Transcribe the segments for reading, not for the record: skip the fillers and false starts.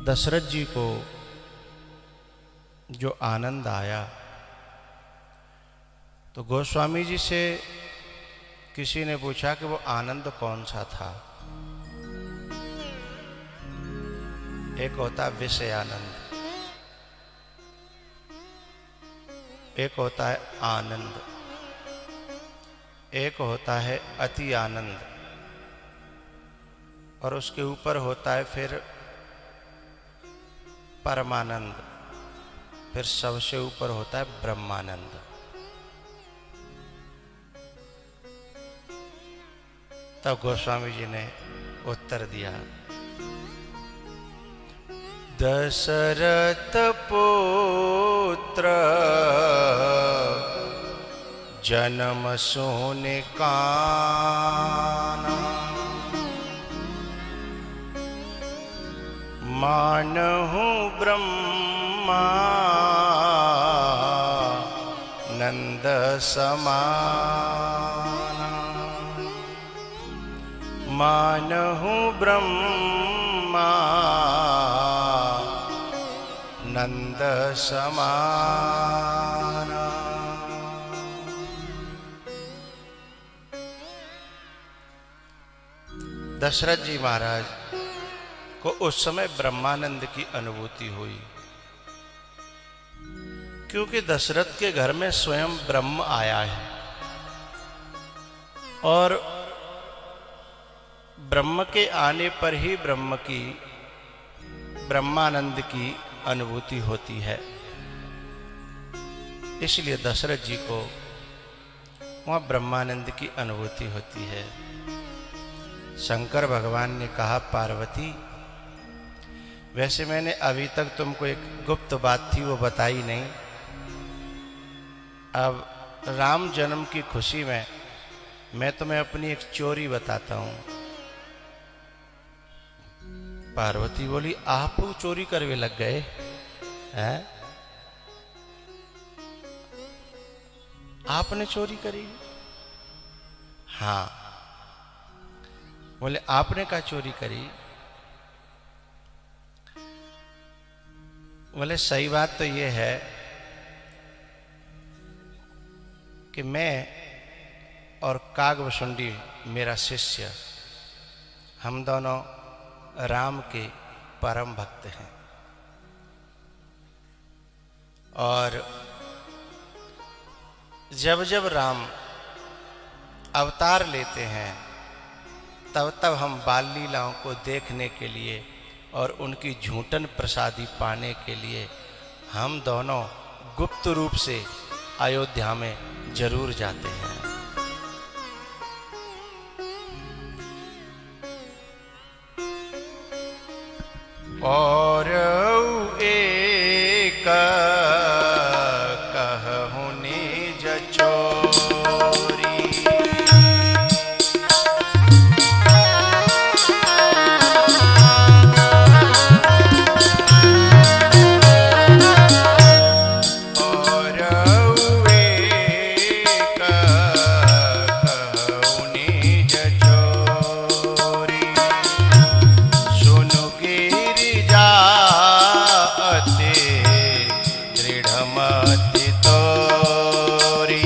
दशरथ जी को जो आनंद आया तो गोस्वामी जी से किसी ने पूछा कि वो आनंद कौन सा था। एक होता विषय आनंद, एक होता है आनंद, एक होता है अति आनंद, और उसके ऊपर होता है फिर परमानंद, फिर सबसे ऊपर होता है ब्रह्मानंद। तब गोस्वामी जी ने उत्तर दिया, दशरथ पुत्र जन्म सोने काना, मानहु ब्रह्मा नंद समाना, मानहु ब्रह्मा नंद समाना। दशरथ जी महाराज को उस समय ब्रह्मानंद की अनुभूति हुई, क्योंकि दशरथ के घर में स्वयं ब्रह्म आया है और ब्रह्म के आने पर ही ब्रह्मानंद की अनुभूति होती है। इसलिए दशरथ जी को वहाँ ब्रह्मानंद की अनुभूति होती है। शंकर भगवान ने कहा, पार्वती वैसे मैंने अभी तक तुमको एक गुप्त बात थी वो बताई नहीं, अब राम जन्म की खुशी में मैं तुम्हें अपनी एक चोरी बताता हूं। पार्वती बोली, आप चोरी करवे लग गए हैं? आपने चोरी करी? हाँ। बोले, आपने क्या चोरी करी? बोले, सही बात तो ये है कि मैं और कागभुसुंडी मेरा शिष्य, हम दोनों राम के परम भक्त हैं और जब जब राम अवतार लेते हैं तब तब हम बाल लीलाओं को देखने के लिए और उनकी झूठन प्रसादी पाने के लिए हम दोनों गुप्त रूप से अयोध्या में जरूर जाते हैं। और एक कहूँ निज चोरी, और एक कहूँ निज चोरी, सुनु गिरिजा अति दृढ़मति तोरी।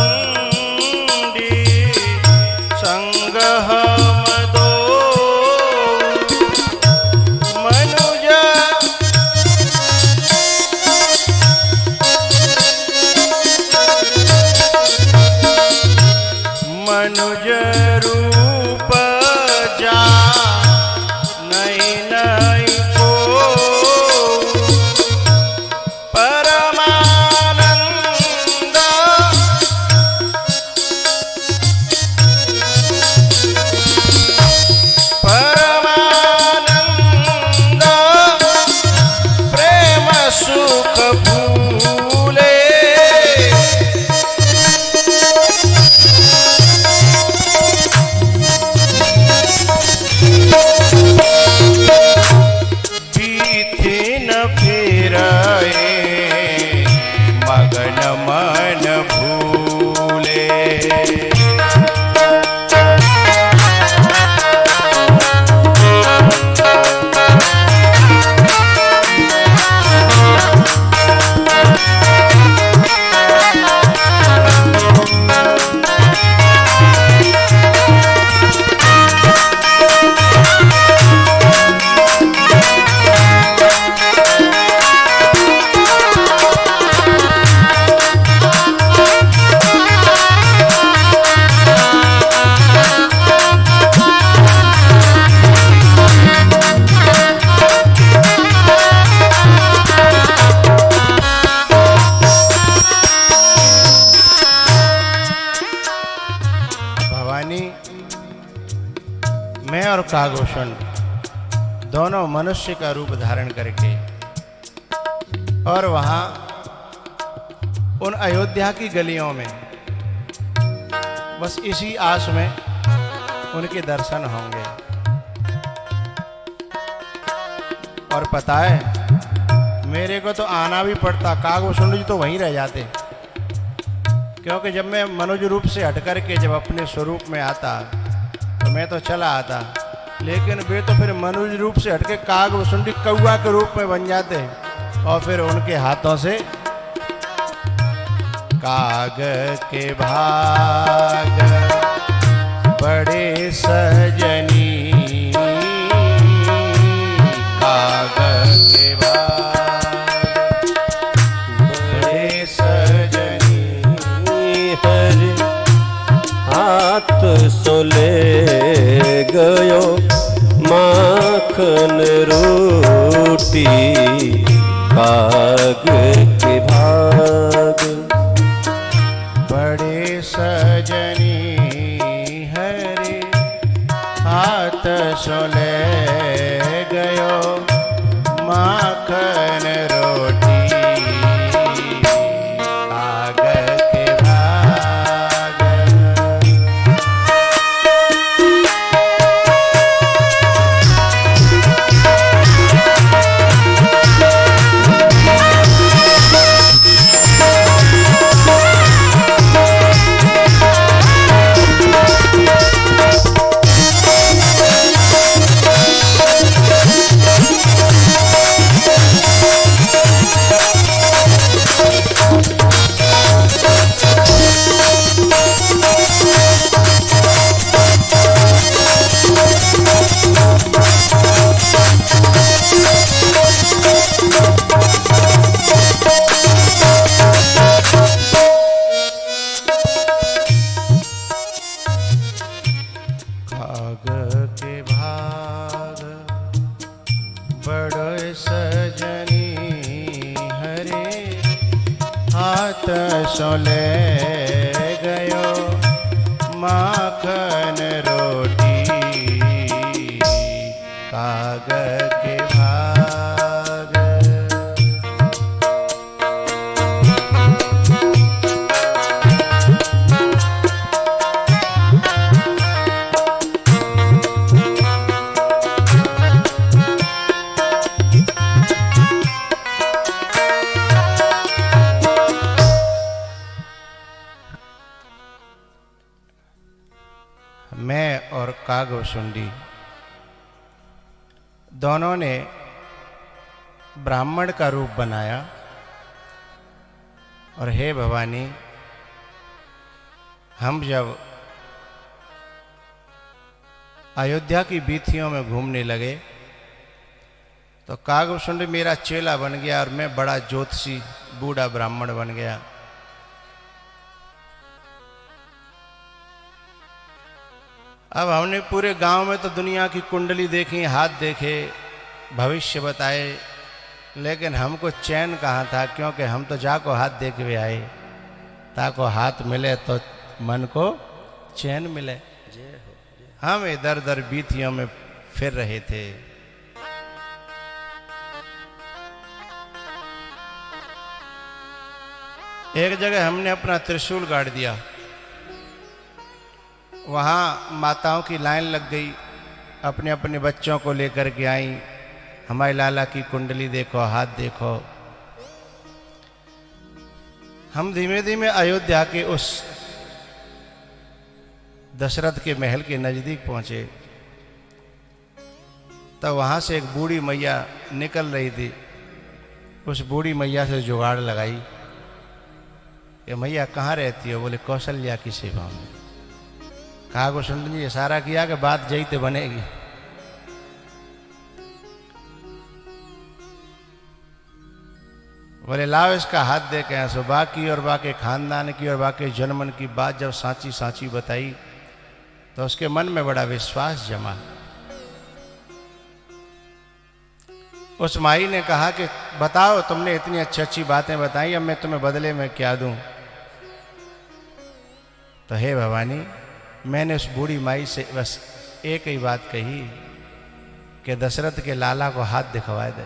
कागभुसुंडी संग हम दो मनुज, मनुज रूप जा नहीं नहीं को परमानंद परमानंद प्रेम सुख भूले मगन मन भूले मैं और कागभूषण दोनों मनुष्य का रूप धारण करके और वहां उन अयोध्या की गलियों में बस इसी आस में उनके दर्शन होंगे। और पता है मेरे को तो आना भी पड़ता, कागभूषण जी तो वहीं रह जाते, क्योंकि जब मैं मनुज रूप से हट करके जब अपने स्वरूप में आता तो मैं तो चला आता, लेकिन वे तो फिर मनुज रूप से हटके कागभूषण कौआ के रूप में बन जाते और फिर उनके हाथों से काग के भाग बड़े सजनी, काग के भाग बड़े सजनी, हर हाथ सोले गयो माखन रोटी, काग के भाग बड़े सजनी हरे हाथ सोले गयो माखन रोटी, काग के भाग। काग के भाग बड़े सजनी हरे हाथ सोले गयो माखन रोटी, काग के भाग। मैं और कागभूषण दोनों ने ब्राह्मण का रूप बनाया और हे भवानी, हम जब अयोध्या की बीथियों में घूमने लगे तो कागभूषण मेरा चेला बन गया और मैं बड़ा ज्योतिषी बूढ़ा ब्राह्मण बन गया। अब हमने पूरे गांव में तो दुनिया की कुंडली देखी, हाथ देखे, भविष्य बताए, लेकिन हमको चैन कहाँ था, क्योंकि हम तो जाको हाथ देख के आए, ताको हाथ मिले तो मन को चैन मिले। हम इधर उधर बीतियों में फिर रहे थे। एक जगह हमने अपना त्रिशूल गाड़ दिया, वहाँ माताओं की लाइन लग गई, अपने अपने बच्चों को लेकर के आई, हमारे लाला की कुंडली देखो, हाथ देखो। हम धीमे धीमे अयोध्या के उस दशरथ के महल के नजदीक पहुंचे, तब वहां से एक बूढ़ी मैया निकल रही थी। उस बूढ़ी मैया से जुगाड़ लगाई कि मैया कहाँ रहती हो? बोले कौशल्या की सेवा में। कहा को सुन लीजिए, इशारा किया कि बात जई ते बनेगी। बोले लाओ इसका हाथ दे के। सुबह की और बाके खानदान की और बाके जन्मन की बात जब सांची सांची बताई तो उसके मन में बड़ा विश्वास जमा। उस माई ने कहा कि बताओ, तुमने इतनी अच्छी अच्छी बातें बताई, अब मैं तुम्हें बदले में क्या दूं? तो हे भवानी, मैंने उस बूढ़ी माई से बस एक ही बात कही कि दशरथ के लाला को हाथ दिखवा दे,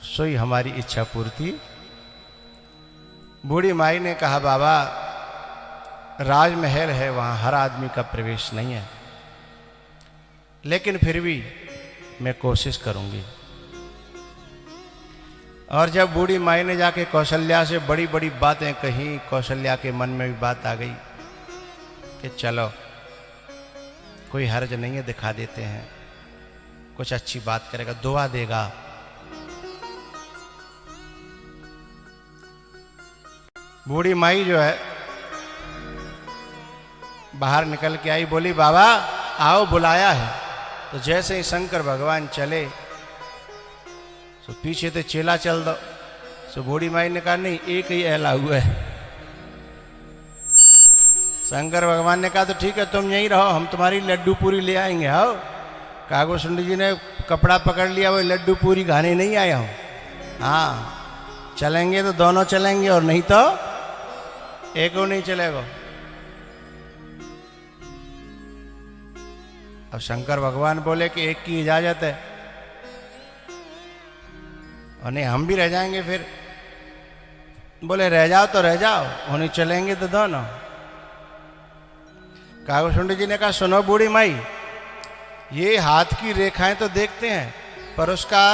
सोई हमारी इच्छा पूर्ति। बूढ़ी माई ने कहा बाबा, राजमहल है, वहां हर आदमी का प्रवेश नहीं है, लेकिन फिर भी मैं कोशिश करूंगी। और जब बूढ़ी माई ने जाके कौशल्या से बड़ी बड़ी बातें कही, कौशल्या के मन में भी बात आ गई कि चलो कोई हर्ज नहीं है, दिखा देते हैं, कुछ अच्छी बात करेगा, दुआ देगा। बूढ़ी माई जो है बाहर निकल के आई, बोली बाबा आओ, बुलाया है। तो जैसे ही शंकर भगवान चले तो पीछे तो चेला चल दो। तो बूढ़ी माई ने कहा नहीं, एक ही एला हुआ है। शंकर भगवान ने कहा तो ठीक है, तुम यहीं रहो, हम तुम्हारी लड्डू पूरी ले आएंगे। आओ। कागो सुंडी जी ने कपड़ा पकड़ लिया, वो लड्डू पूरी खाने नहीं आया हूं। हाँ, चलेंगे तो दोनों चलेंगे और नहीं तो एक को नहीं चलेगा। अब शंकर भगवान बोले कि एक की इजाजत है, और नहीं हम भी रह जाएंगे। फिर बोले रह जाओ तो रह जाओ, उन्हें चलेंगे तो दोनों। कागुसुंडी जी ने कहा सुनो बूढ़ी माई, ये हाथ की रेखाएं तो देखते हैं, पर उसका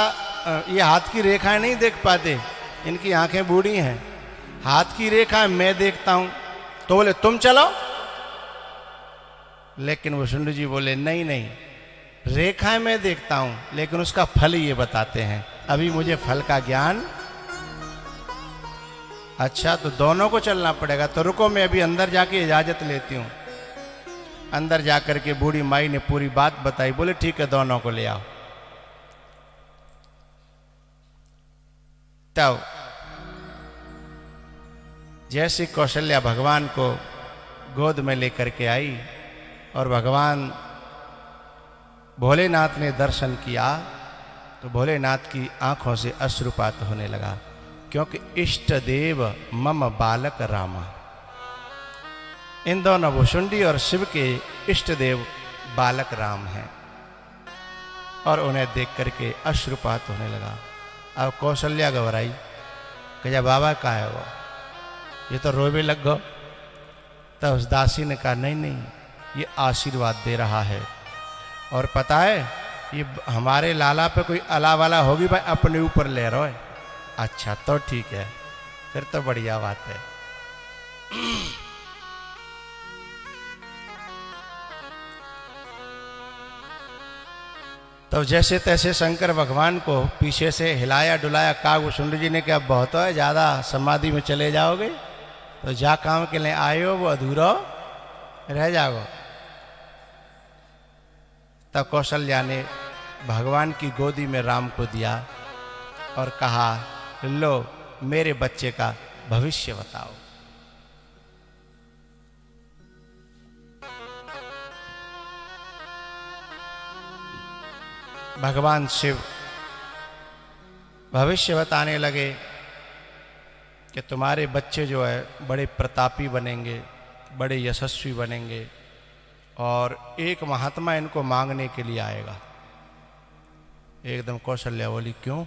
ये हाथ की रेखाएं नहीं देख पाते, इनकी आंखें बूढ़ी हैं। हाथ की रेखाएं मैं देखता हूं। तो बोले तुम चलो। लेकिन वसुंड जी बोले नहीं नहीं, रेखाएं मैं देखता हूं, लेकिन उसका फल ये बताते हैं, अभी मुझे फल का ज्ञान। अच्छा, तो दोनों को चलना पड़ेगा। तो रुको, मैं अभी अंदर जाके इजाजत लेती हूं। अंदर जाकर के बूढ़ी माई ने पूरी बात बताई। बोले ठीक है, दोनों को ले आओ। तब जैसी कौशल्या भगवान को गोद में लेकर के आई और भगवान भोलेनाथ ने दर्शन किया, तो भोलेनाथ की आंखों से अश्रुपात होने लगा, क्योंकि इष्ट देव मम बालक रामा। इन दोनों भुषुंडी और शिव के इष्ट देव बालक राम हैं, और उन्हें देख करके अश्रुपात होने लगा। अब कौशल्या घबराई कि जब बाबा कहाँ है वो, ये तो रोवे लग गो। तब उस दासी ने कहा नहीं नहीं, ये आशीर्वाद दे रहा है, और पता है ये हमारे लाला पे कोई अला वाला होगी भाई, अपने ऊपर ले रहा है। अच्छा तो ठीक है, फिर तो बढ़िया बात है। तो जैसे तैसे शंकर भगवान को पीछे से हिलाया डुलाया। कागभूषुंड जी ने कहा बहुत है, ज़्यादा समाधि में चले जाओगे तो जा काम के लिए आए हो वो अधूरा रह जाओगे। तब कौशल्या ने भगवान की गोदी में राम को दिया और कहा लो मेरे बच्चे का भविष्य बताओ। भगवान शिव भविष्य बताने लगे कि तुम्हारे बच्चे जो है बड़े प्रतापी बनेंगे, बड़े यशस्वी बनेंगे और एक महात्मा इनको मांगने के लिए आएगा। एकदम कौशल्या बोली क्यों?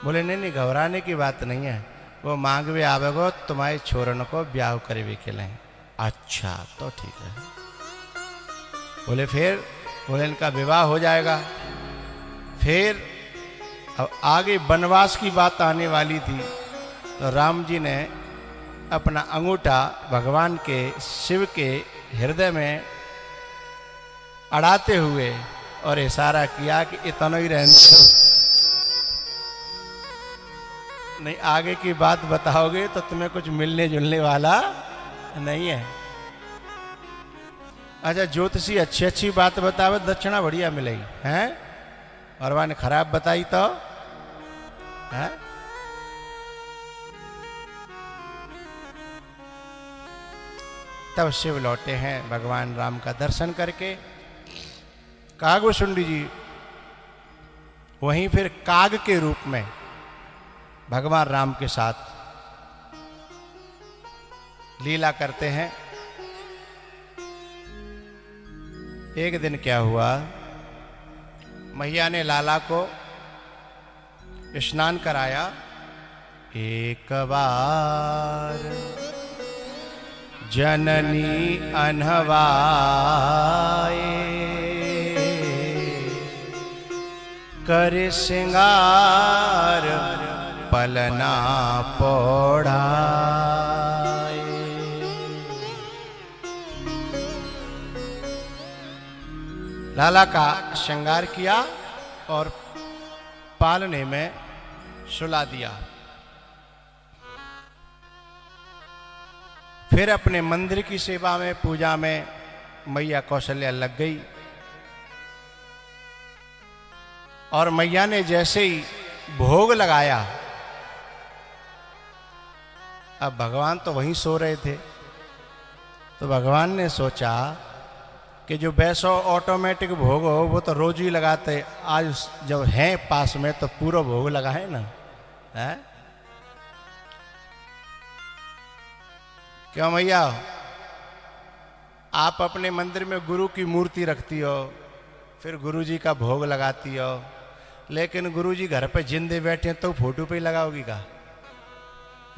बोले नहीं नहीं, घबराने की बात नहीं है, वो मांगवे आवेगो तुम्हारे छोरन को ब्याह करे के लिए। अच्छा तो ठीक है। बोले फिर? बोले इनका विवाह हो जाएगा। फिर अब आगे वनवास की बात आने वाली थी, तो राम जी ने अपना अंगूठा भगवान के शिव के हृदय में अड़ाते हुए और इशारा किया कि इतना ही रहने दो, नहीं आगे की बात बताओगे तो तुम्हें कुछ मिलने जुलने वाला नहीं है। अच्छा ज्योतिषी अच्छी अच्छी बात बतावे, दक्षिणा बढ़िया मिलेगी हैं, और वाने खराब बताई तो हैं। तब शिव लौटे हैं भगवान राम का दर्शन करके। कागभूषुंडी जी वहीं फिर काग के रूप में भगवान राम के साथ लीला करते हैं। एक दिन क्या हुआ, मैया ने लाला को स्नान कराया। एक बार जननी अनहवाए कर श्रृंगार पलना पौड़ाए। लाला का श्रृंगार किया और पालने में सुला दिया। फिर अपने मंदिर की सेवा में, पूजा में मैया कौशल्या लग गई। और मैया ने जैसे ही भोग लगाया, अब भगवान तो वहीं सो रहे थे, तो भगवान ने सोचा कि जो वैसो ऑटोमेटिक भोग हो वो तो रोज ही लगाते, आज जब हैं पास में तो पूरा भोग लगाए ना है? क्यों मैया, आप अपने मंदिर में गुरु की मूर्ति रखती हो, फिर गुरु जी का भोग लगाती हो, लेकिन गुरु जी घर पे जिंदे बैठे हैं तो फोटो पे ही लगाओगी का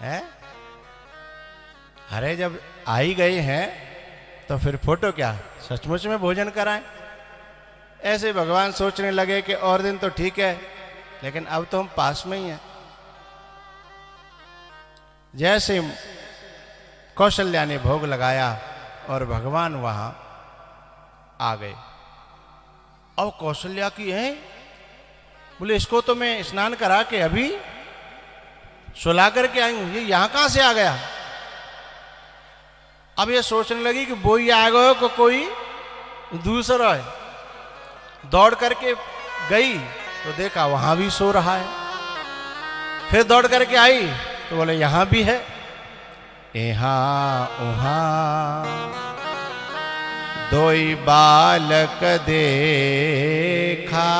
है? अरे जब आ ही गए हैं तो फिर फोटो क्या, सचमुच में भोजन कराएं। ऐसे भगवान सोचने लगे कि और दिन तो ठीक है, लेकिन अब तो हम पास में ही हैं। जैसे कौशल्या ने भोग लगाया और भगवान वहां आ गए। अब कौशल्या की है, बोले इसको तो मैं स्नान करा के अभी सुला करके आई हूं, ये यहां कहां से आ गया? अब ये सोचने लगी कि वो ही आ गए को कोई दूसरा है। दौड़ करके गई तो देखा वहां भी सो रहा है। फिर दौड़ करके आई तो बोले यहां भी है। यहाँ उहाँ दोई बालक देखा,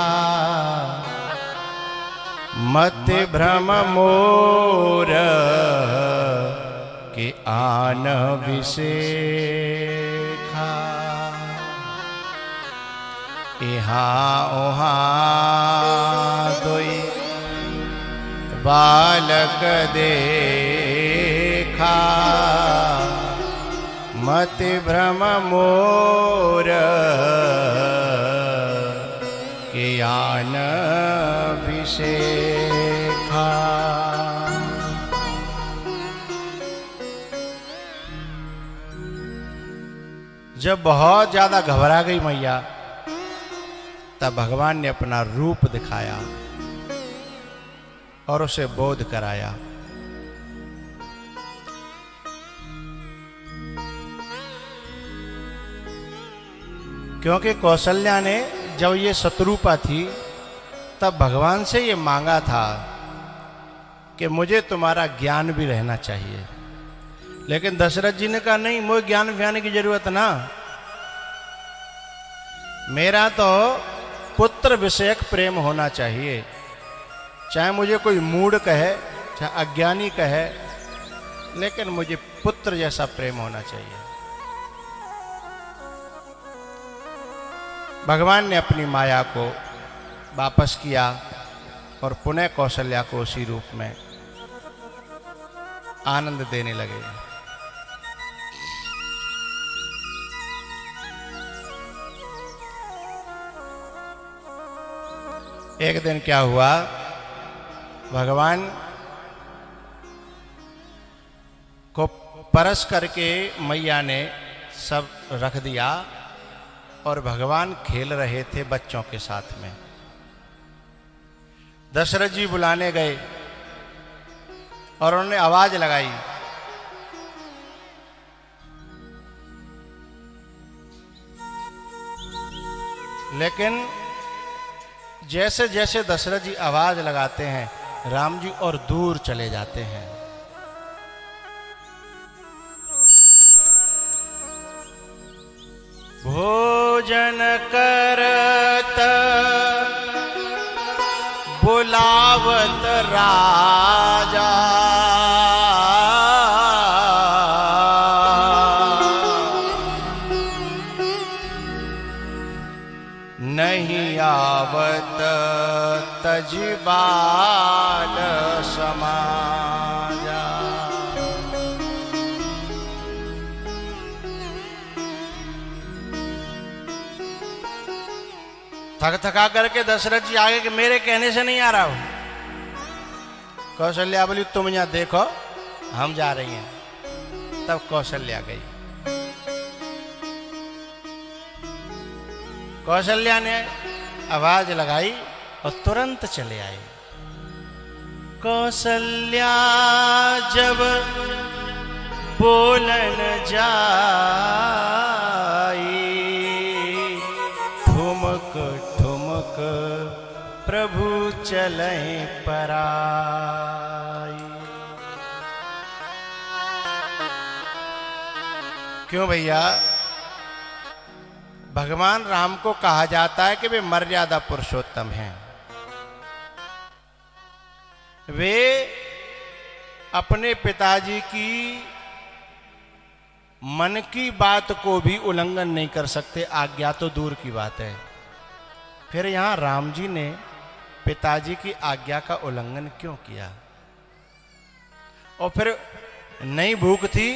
मत भ्रम मोर के आन विशेखा। यहाँ उहाँ दोई बालक देखा, मत भ्रम मोर के आन विशेखा। जब बहुत ज्यादा घबरा गई मैया, तब भगवान ने अपना रूप दिखाया और उसे बोध कराया। क्योंकि कौशल्या ने जब ये शत्रुपा थी तब भगवान से ये मांगा था कि मुझे तुम्हारा ज्ञान भी रहना चाहिए, लेकिन दशरथ जी ने कहा नहीं, मुझे ज्ञान व्यान की जरूरत ना, मेरा तो पुत्र विषयक प्रेम होना चाहिए। चाहे मुझे कोई मूढ़ कहे, चाहे अज्ञानी कहे, लेकिन मुझे पुत्र जैसा प्रेम होना चाहिए। भगवान ने अपनी माया को वापस किया और पुनः कौशल्या को उसी रूप में आनंद देने लगे। एक दिन क्या हुआ, भगवान को परस करके मैया ने सब रख दिया और भगवान खेल रहे थे बच्चों के साथ में। दशरथ जी बुलाने गए और उन्होंने आवाज लगाई, लेकिन जैसे जैसे दशरथ जी आवाज लगाते हैं, राम जी और दूर चले जाते हैं। भोजन करत बुलावत राजा, नहीं आवत तजबाल समाजा। थक थका करके दशरथ जी आगे कि मेरे कहने से नहीं आ रहा हूं। कौशल्या बोली तुम यहां देखो, हम जा रही हैं। तब कौशल्या गई। कौशल्या ने आवाज लगाई और तुरंत चले आए। कौशल्या जब बोलन जाई, ठुमक ठुमक प्रभु चलें पराई। क्यों भैया? भगवान राम को कहा जाता है कि वे मर्यादा पुरुषोत्तम हैं। वे अपने पिताजी की मन की बात को भी उल्लंघन नहीं कर सकते, आज्ञा तो दूर की बात है। फिर यहां राम जी ने पिताजी की आज्ञा का उल्लंघन क्यों किया? और फिर नहीं भूख थी,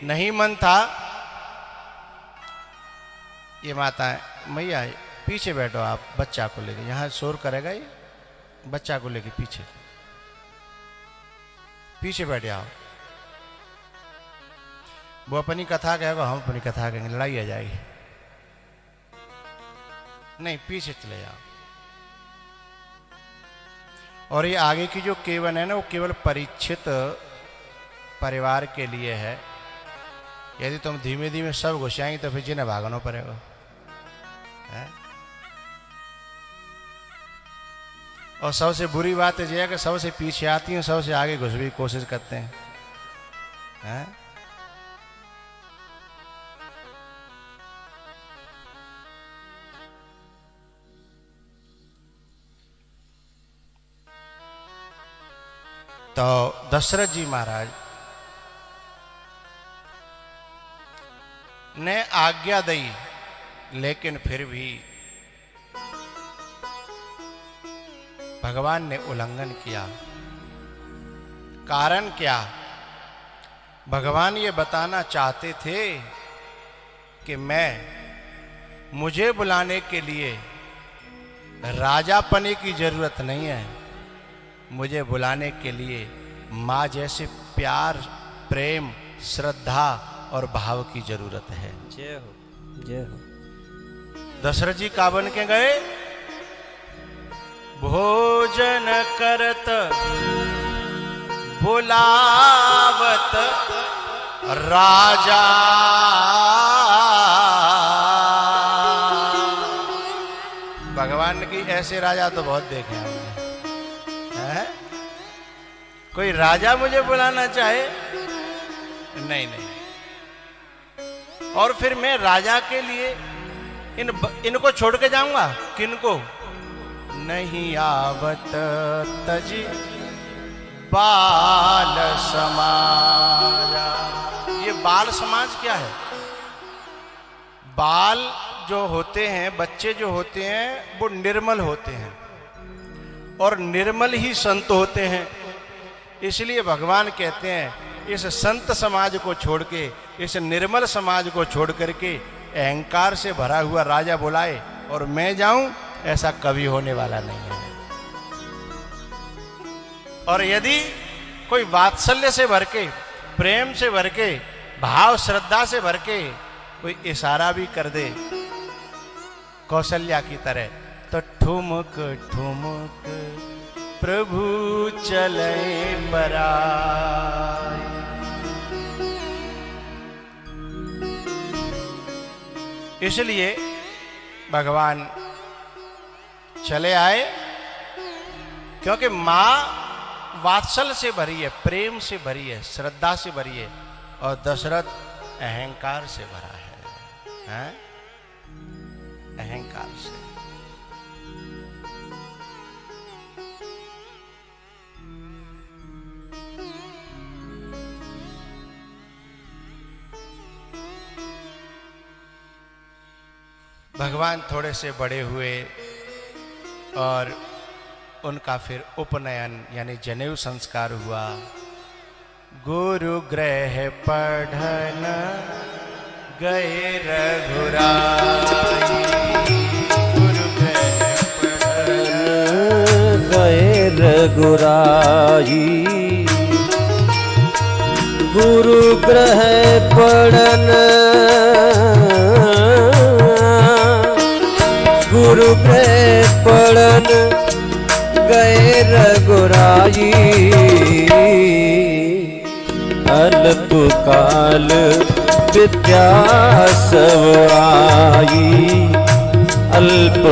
नहीं मन था। ये माता मैया पीछे बैठो, आप बच्चा को लेके, यहां शोर करेगा ये, बच्चा को लेके पीछे पीछे बैठ जाओ। वो अपनी कथा कहेगा, हम अपनी कथा कहेंगे, लड़ाई आ जाएगी। नहीं, पीछे चले जाओ। और ये आगे की जो केवल है ना, वो केवल परीक्षित परिवार के लिए है। यदि तुम धीमे धीमे सब घुसाएंगे तो फिर जिन्हें भागना पड़ेगा। और सबसे बुरी बात यह है कि सबसे पीछे आती हैं, सबसे आगे घुसने की कोशिश करते हैं। तो दशरथ जी महाराज ने आज्ञा दी, लेकिन फिर भी भगवान ने उल्लंघन किया। कारण क्या? भगवान ये बताना चाहते थे कि मुझे बुलाने के लिए राजापने की जरूरत नहीं है, मुझे बुलाने के लिए माँ जैसे प्यार, प्रेम, श्रद्धा और भाव की जरूरत है। जय हो, जय हो। दशरथ जी का बन के गए, भोजन करत बुलावत राजा, भगवान की ऐसे राजा तो बहुत देखे हमने। है? कोई राजा मुझे बुलाना चाहे? नहीं नहीं। और फिर मैं राजा के लिए इनको छोड़ के जाऊंगा? किनको? नहीं आवत तज बाल समाजा। ये बाल समाज क्या है? बाल जो होते हैं, बच्चे जो होते हैं, वो निर्मल होते हैं और निर्मल ही संत होते हैं। इसलिए भगवान कहते हैं इस संत समाज को छोड़ के, इस निर्मल समाज को छोड़ करके अहंकार से भरा हुआ राजा बुलाए और मैं जाऊं, ऐसा कभी होने वाला नहीं है। और यदि कोई वात्सल्य से भर के, प्रेम से भर के, भाव श्रद्धा से भर के कोई इशारा भी कर दे कौशल्या की तरह, तो ठुमक ठुमक प्रभु चले पराय। इसलिए भगवान चले आए, क्योंकि मां वात्सल से भरी है, प्रेम से भरी है, श्रद्धा से भरी है, और दशरथ अहंकार से भरा है? अहंकार से। भगवान थोड़े से बड़े हुए और उनका फिर उपनयन यानी जनेऊ संस्कार हुआ। गुरु गृह पढ़न गए रघुराई, गुरु गृह पढ़न गए रघुराई, गुरु गृह पढ़न गुरु गृह पढ़न गए रघुराई। अल्प काल विद्या सब आई, अल्प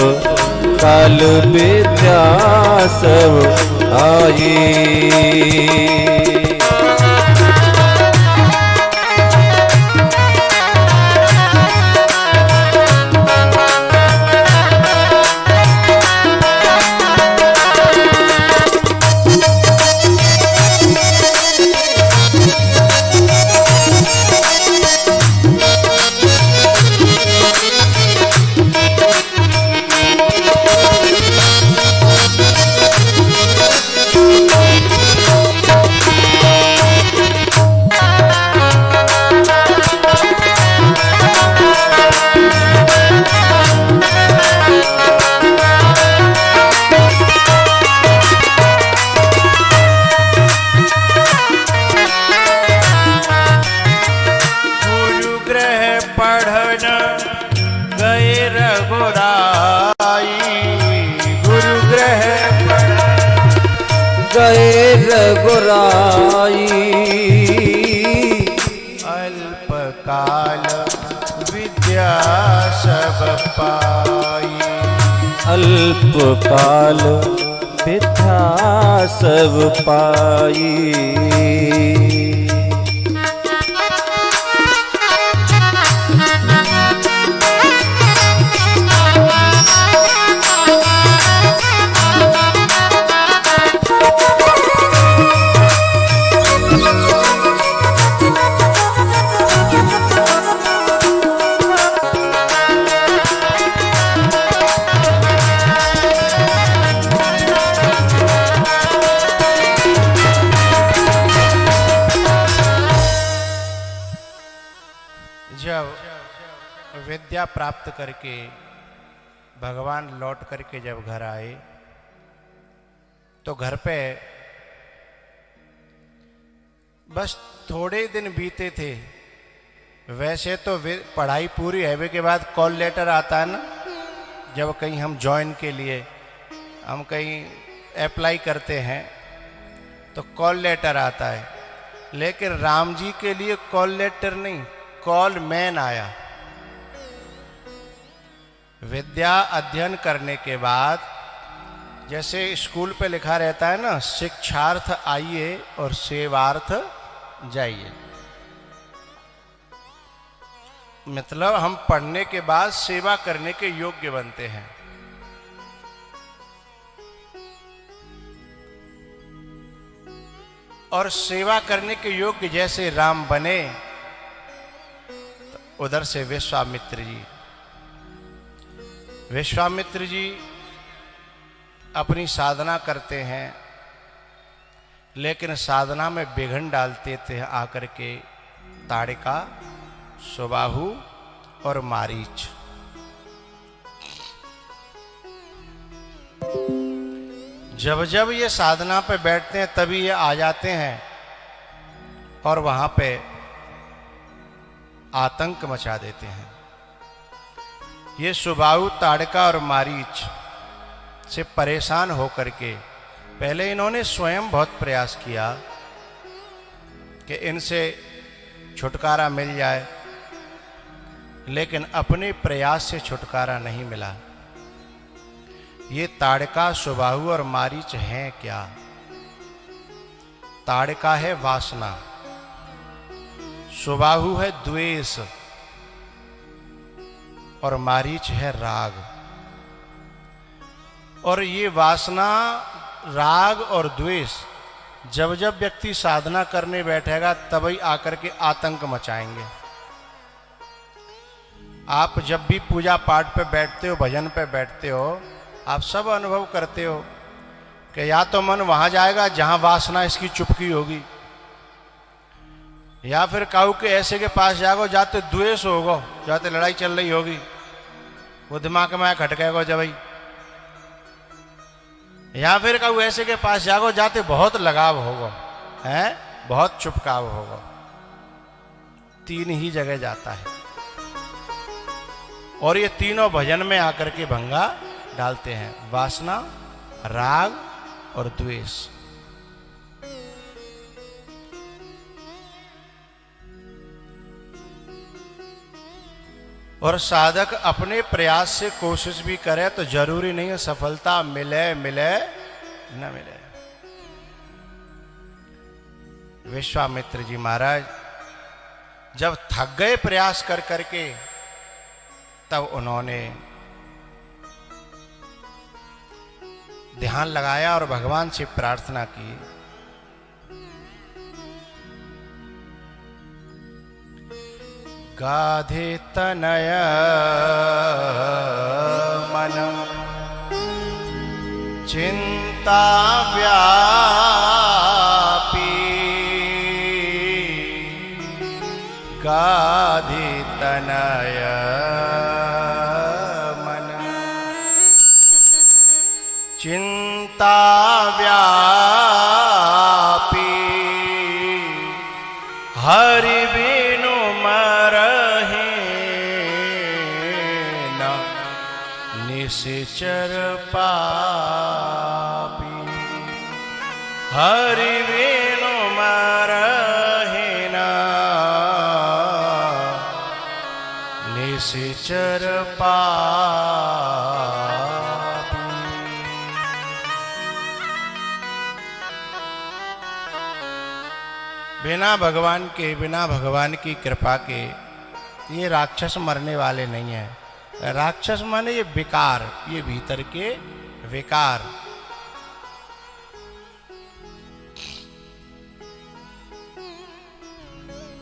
काल विद्या सब आई। रघुराई, अल्प काल विद्या सब पाई, अल्प काल विद्या सब पाई। विद्या प्राप्त करके भगवान लौट करके जब घर आए तो घर पे बस थोड़े दिन बीते थे। वैसे तो पढ़ाई पूरी है के बाद कॉल लेटर आता है ना, जब कहीं हम ज्वाइन के लिए हम कहीं अप्लाई करते हैं तो कॉल लेटर आता है, लेकिन राम जी के लिए कॉल लेटर नहीं, कॉल मैन आया। विद्या अध्ययन करने के बाद जैसे स्कूल पे लिखा रहता है ना, शिक्षार्थ आइए और सेवार्थ जाइए, मतलब हम पढ़ने के बाद सेवा करने के योग्य बनते हैं। और सेवा करने के योग्य जैसे राम बने, तो उधर से विश्वामित्र जी अपनी साधना करते हैं, लेकिन साधना में विघ्न डालते थे आकर के ताड़का, सुबाहु और मारीच। जब जब ये साधना पे बैठते हैं तभी ये आ जाते हैं और वहां पे आतंक मचा देते हैं। ये सुबाहु, ताड़का और मारीच से परेशान होकर के पहले इन्होंने स्वयं बहुत प्रयास किया कि इनसे छुटकारा मिल जाए, लेकिन अपने प्रयास से छुटकारा नहीं मिला। ये ताड़का, सुबाहु और मारीच हैं क्या? ताड़का है वासना, सुबाहु है द्वेष और मारीच है राग। और ये वासना, राग और द्वेष जब जब व्यक्ति साधना करने बैठेगा तभी आकर के आतंक मचाएंगे। आप जब भी पूजा पाठ पे बैठते हो, भजन पे बैठते हो, आप सब अनुभव करते हो कि या तो मन वहां जाएगा जहां वासना इसकी चुपकी होगी, या फिर काऊ के ऐसे के पास जाओ जाते द्वेष होगा, जाते लड़ाई चल रही होगी, वो दिमाग में खटकेगा जब भाई, या फिर काऊ ऐसे के पास जाओ जाते बहुत लगाव होगा, है बहुत चुपकाव होगा। तीन ही जगह जाता है और ये तीनों भजन में आकर के भंगा डालते हैं, वासना, राग और द्वेष। और साधक अपने प्रयास से कोशिश भी करे तो जरूरी नहीं है सफलता मिले न मिले। विश्वामित्र जी महाराज जब थक गए प्रयास कर करके, तब उन्होंने ध्यान लगाया और भगवान से प्रार्थना की, गाधे तनय मन चिंता व्यापी, गाधे तनय मन चिंता व्यापी, हरि बिनु मरहि न निश्चर पापी, हरि बिनु मरहि न निश्चर पापी। बिना भगवान के, बिना भगवान की कृपा के ये राक्षस मरने वाले नहीं हैं। राक्षस माने ये विकार, ये भीतर के विकार।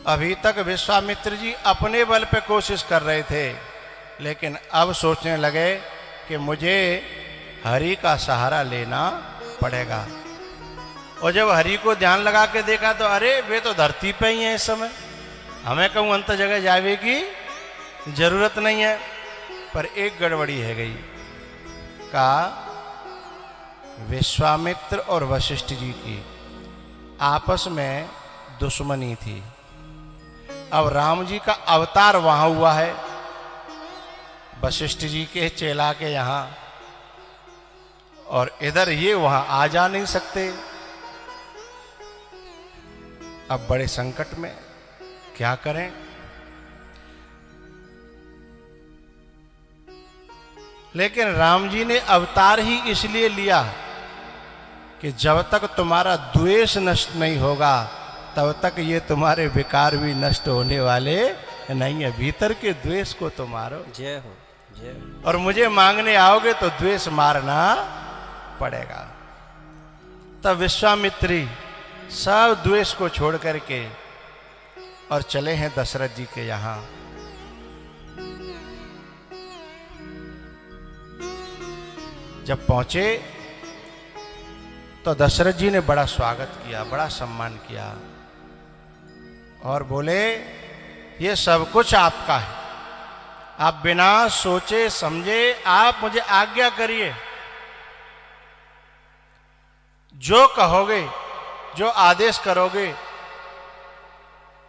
अभी तक विश्वामित्र जी अपने बल पे कोशिश कर रहे थे, लेकिन अब सोचने लगे कि मुझे हरि का सहारा लेना पड़ेगा। और जब हरि को ध्यान लगा के देखा तो अरे वे तो धरती पे ही हैं इस समय, हमें कहूँ अंत जगह जावे की जरूरत नहीं है। पर एक गड़बड़ी है गई का विश्वामित्र और वशिष्ठ जी की आपस में दुश्मनी थी। अब राम जी का अवतार वहां हुआ है, वशिष्ठ जी के चेला के यहां, और इधर ये वहां आ जा नहीं सकते। अब बड़े संकट में क्या करें। लेकिन राम जी ने अवतार ही इसलिए लिया कि जब तक तुम्हारा द्वेष नष्ट नहीं होगा तब तक ये तुम्हारे विकार भी नष्ट होने वाले नहीं है। भीतर के द्वेष को तुम मारो, जय हो, जय हो। और मुझे मांगने आओगे तो द्वेष मारना पड़ेगा। तब विश्वामित्री सब द्वेष को छोड़ करके और चले हैं दशरथ जी के यहाँ। जब पहुंचे तो दशरथ जी ने बड़ा स्वागत किया, बड़ा सम्मान किया और बोले ये सब कुछ आपका है, आप बिना सोचे समझे आप मुझे आज्ञा करिए, जो कहोगे जो आदेश करोगे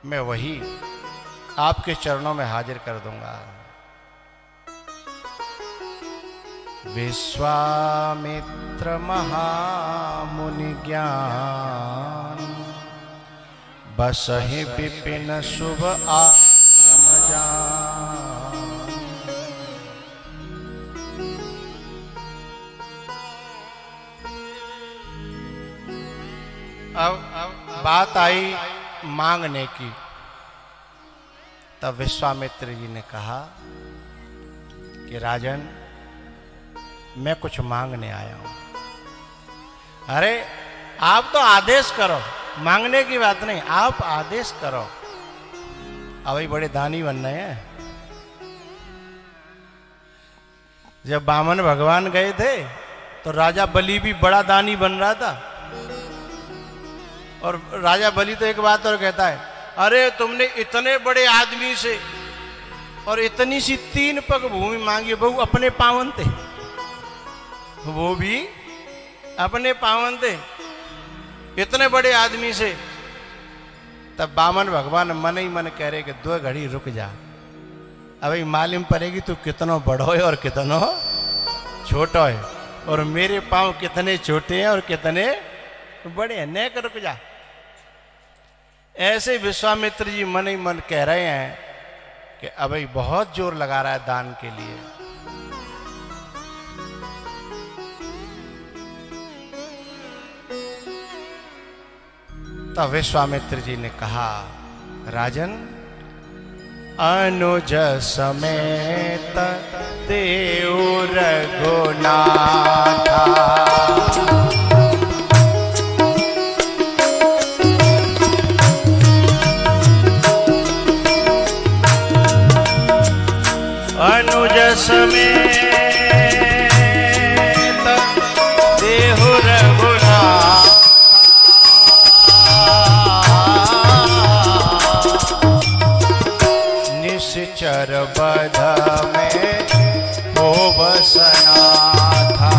मैं वही आपके चरणों में हाजिर कर दूंगा। विश्वामित्र महामुनि ज्ञान बसहि विपिन शुभ आश्रम जान। अब बात आई मांगने की। तब विश्वामित्र जी ने कहा कि राजन मैं कुछ मांगने आया हूं। अरे आप तो आदेश करो, मांगने की बात नहीं, आप आदेश करो। अब भाई बड़े दानी बन रहे हैं। जब वामन भगवान गए थे तो राजा बलि भी बड़ा दानी बन रहा था, और राजा बलि तो एक बात और कहता है, अरे तुमने इतने बड़े आदमी से और इतनी सी 3 पग भूमि मांगी, बहु अपने पावन थे, वो भी अपने पावन थे, इतने बड़े आदमी से। तब वामन भगवान मन ही मन कह रहे कि 2 घड़ी रुक जा, अभी मालूम पड़ेगी तू कितनो बड़ो है और कितनो छोटो है, और मेरे पांव कितने छोटे हैं और कितने बड़े हैं, नेक रुक जा। ऐसे विश्वामित्र जी मन ही मन कह रहे हैं कि अभी बहुत जोर लगा रहा है दान के लिए। तब विश्वामित्र जी ने कहा, राजन अनुज समेत देव रघुनाथा, अनुज समेत देव रघुनाथ, निश्चर बध में हो बसना था।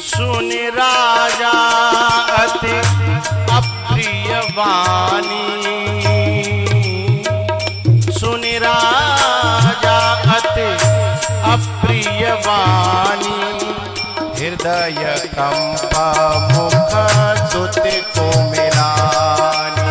सुनि राजा अति अप्रिय वाणी, हृदय कंपा मुख तुति को मिलानी।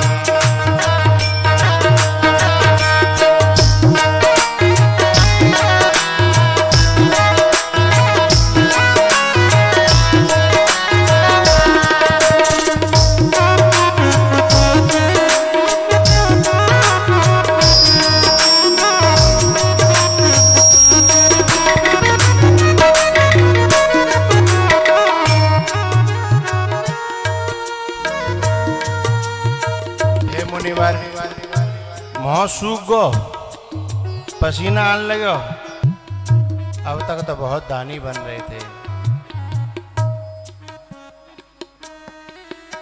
सूख गो, पसीना आने लगे, अब तक तो बहुत दानी बन रहे थे।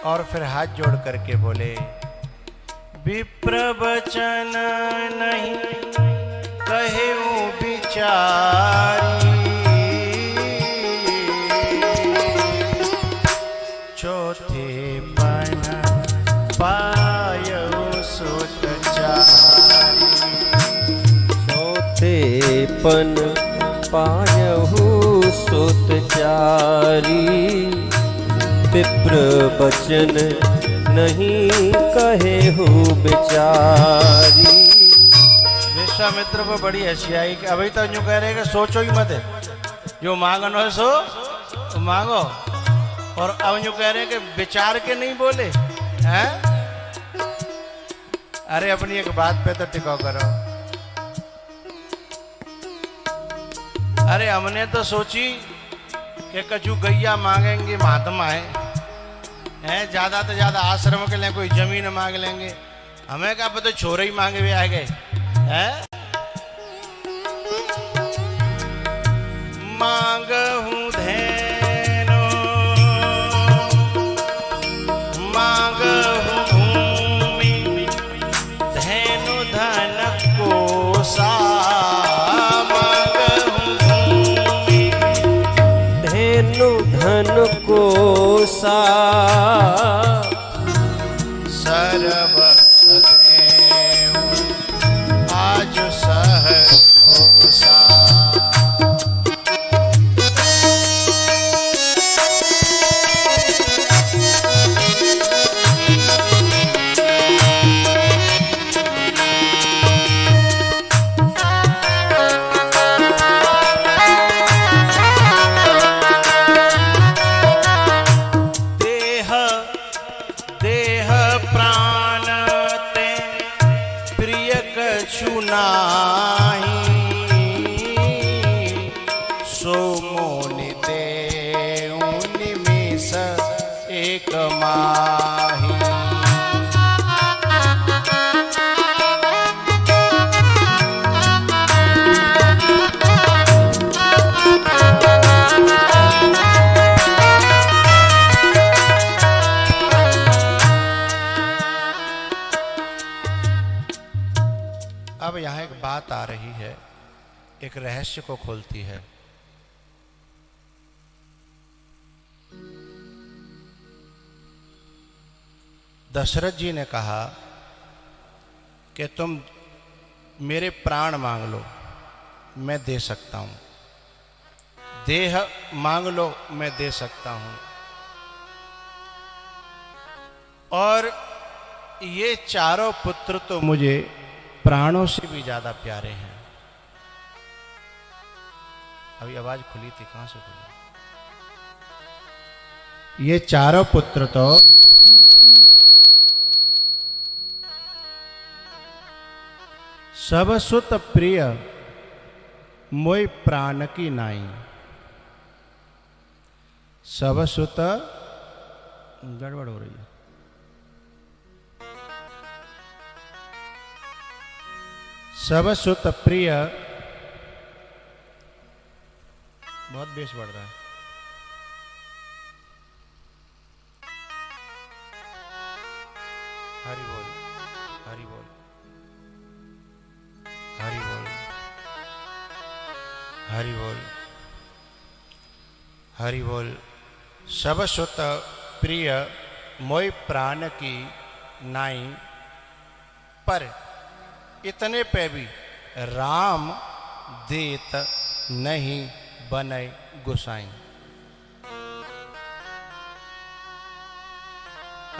और फिर हाथ जोड़ करके बोले, विप्र वचन नहीं कहे विचारी, चौथे पन पायो सुत चारी, चौथेपन पायहु सुत चारी, विप्र बचन नहीं कहे हो बेचारी। विश्वामित्र को बड़ी हंसी आई कि अभी तो यूं कह रहे कि सोचो ही मत, जो मांगनो है सो तो मांगो, और अब यूं कह रहे कि विचार के नहीं बोले हैं। अरे अपनी एक बात पे तो टिकाव करो। अरे हमने तो सोची कि कछु गैया मांगेंगे महात्मा है, ज्यादा तो ज्यादा आश्रम के लिए कोई जमीन मांग लेंगे, हमें क्या पता छोरे ही मांगे हुए आ गए हैं। मांगहूं धेनु मांगहूं भूमि, धेनु धन कोसा, मांगहूं भूमि धेनु धन कोसा, सर्वस देऊं आज सहसा। सो मोनि देऊं निमिष एक माही। अब यहाँ एक बात आ रही है, एक रहस्य को खोलती है। दशरथ जी ने कहा कि तुम मेरे प्राण मांग लो, मैं दे सकता हूं, देह मांग लो, मैं दे सकता हूं, और ये चारों पुत्र तो मुझे प्राणों से भी ज्यादा प्यारे हैं। अभी आवाज खुली थी, कहां से खुली? ये चारों पुत्र तो सब सुत प्रिय मोय प्राण की नाई। सब सुत, गड़बड़ हो रही है। सब सुत प्रिय, बहुत बेस बढ़ रहा है। हरि बोल, हरि बोल, हरि बोल, हरि बोल, हरि बोल। सब सुत प्रिय मोय प्राण की नाई, पर इतने पे भी राम देत नहीं बने गुसाई।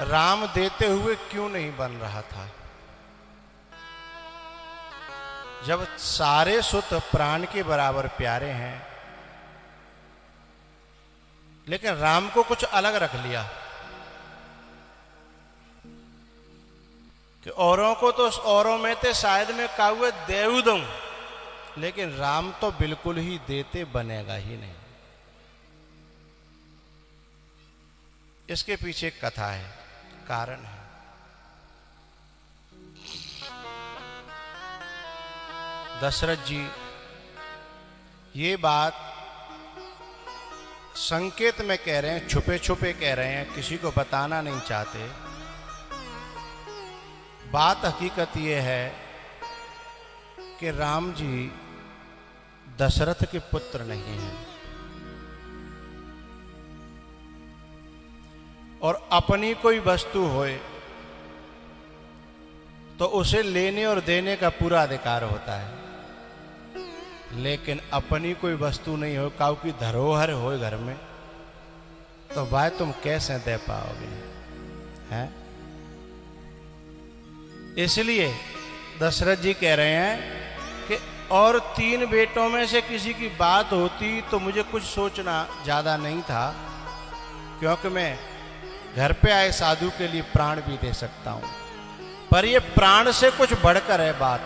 राम देते हुए क्यों नहीं बन रहा था? जब सारे सुत प्राण के बराबर प्यारे हैं, लेकिन राम को कुछ अलग रख लिया कि औरों को तो औरों में थे शायद मैं काहुए देऊ दूं, लेकिन राम तो बिल्कुल ही देते बनेगा ही नहीं। इसके पीछे एक कथा है, कारण है। दशरथ जी ये बात संकेत में कह रहे हैं, छुपे छुपे कह रहे हैं, किसी को बताना नहीं चाहते। बात हकीकत ये है कि राम जी दशरथ के पुत्र नहीं हैं, और अपनी कोई वस्तु होए तो उसे लेने और देने का पूरा अधिकार होता है। लेकिन अपनी कोई वस्तु नहीं हो, काऊ की धरोहर हो घर में, तो भाई तुम कैसे दे पाओगे? हैं? इसलिए दशरथ जी कह रहे हैं कि और 3 बेटों में से किसी की बात होती तो मुझे कुछ सोचना ज़्यादा नहीं था, क्योंकि मैं घर पे आए साधु के लिए प्राण भी दे सकता हूं, पर ये प्राण से कुछ बढ़कर है बात।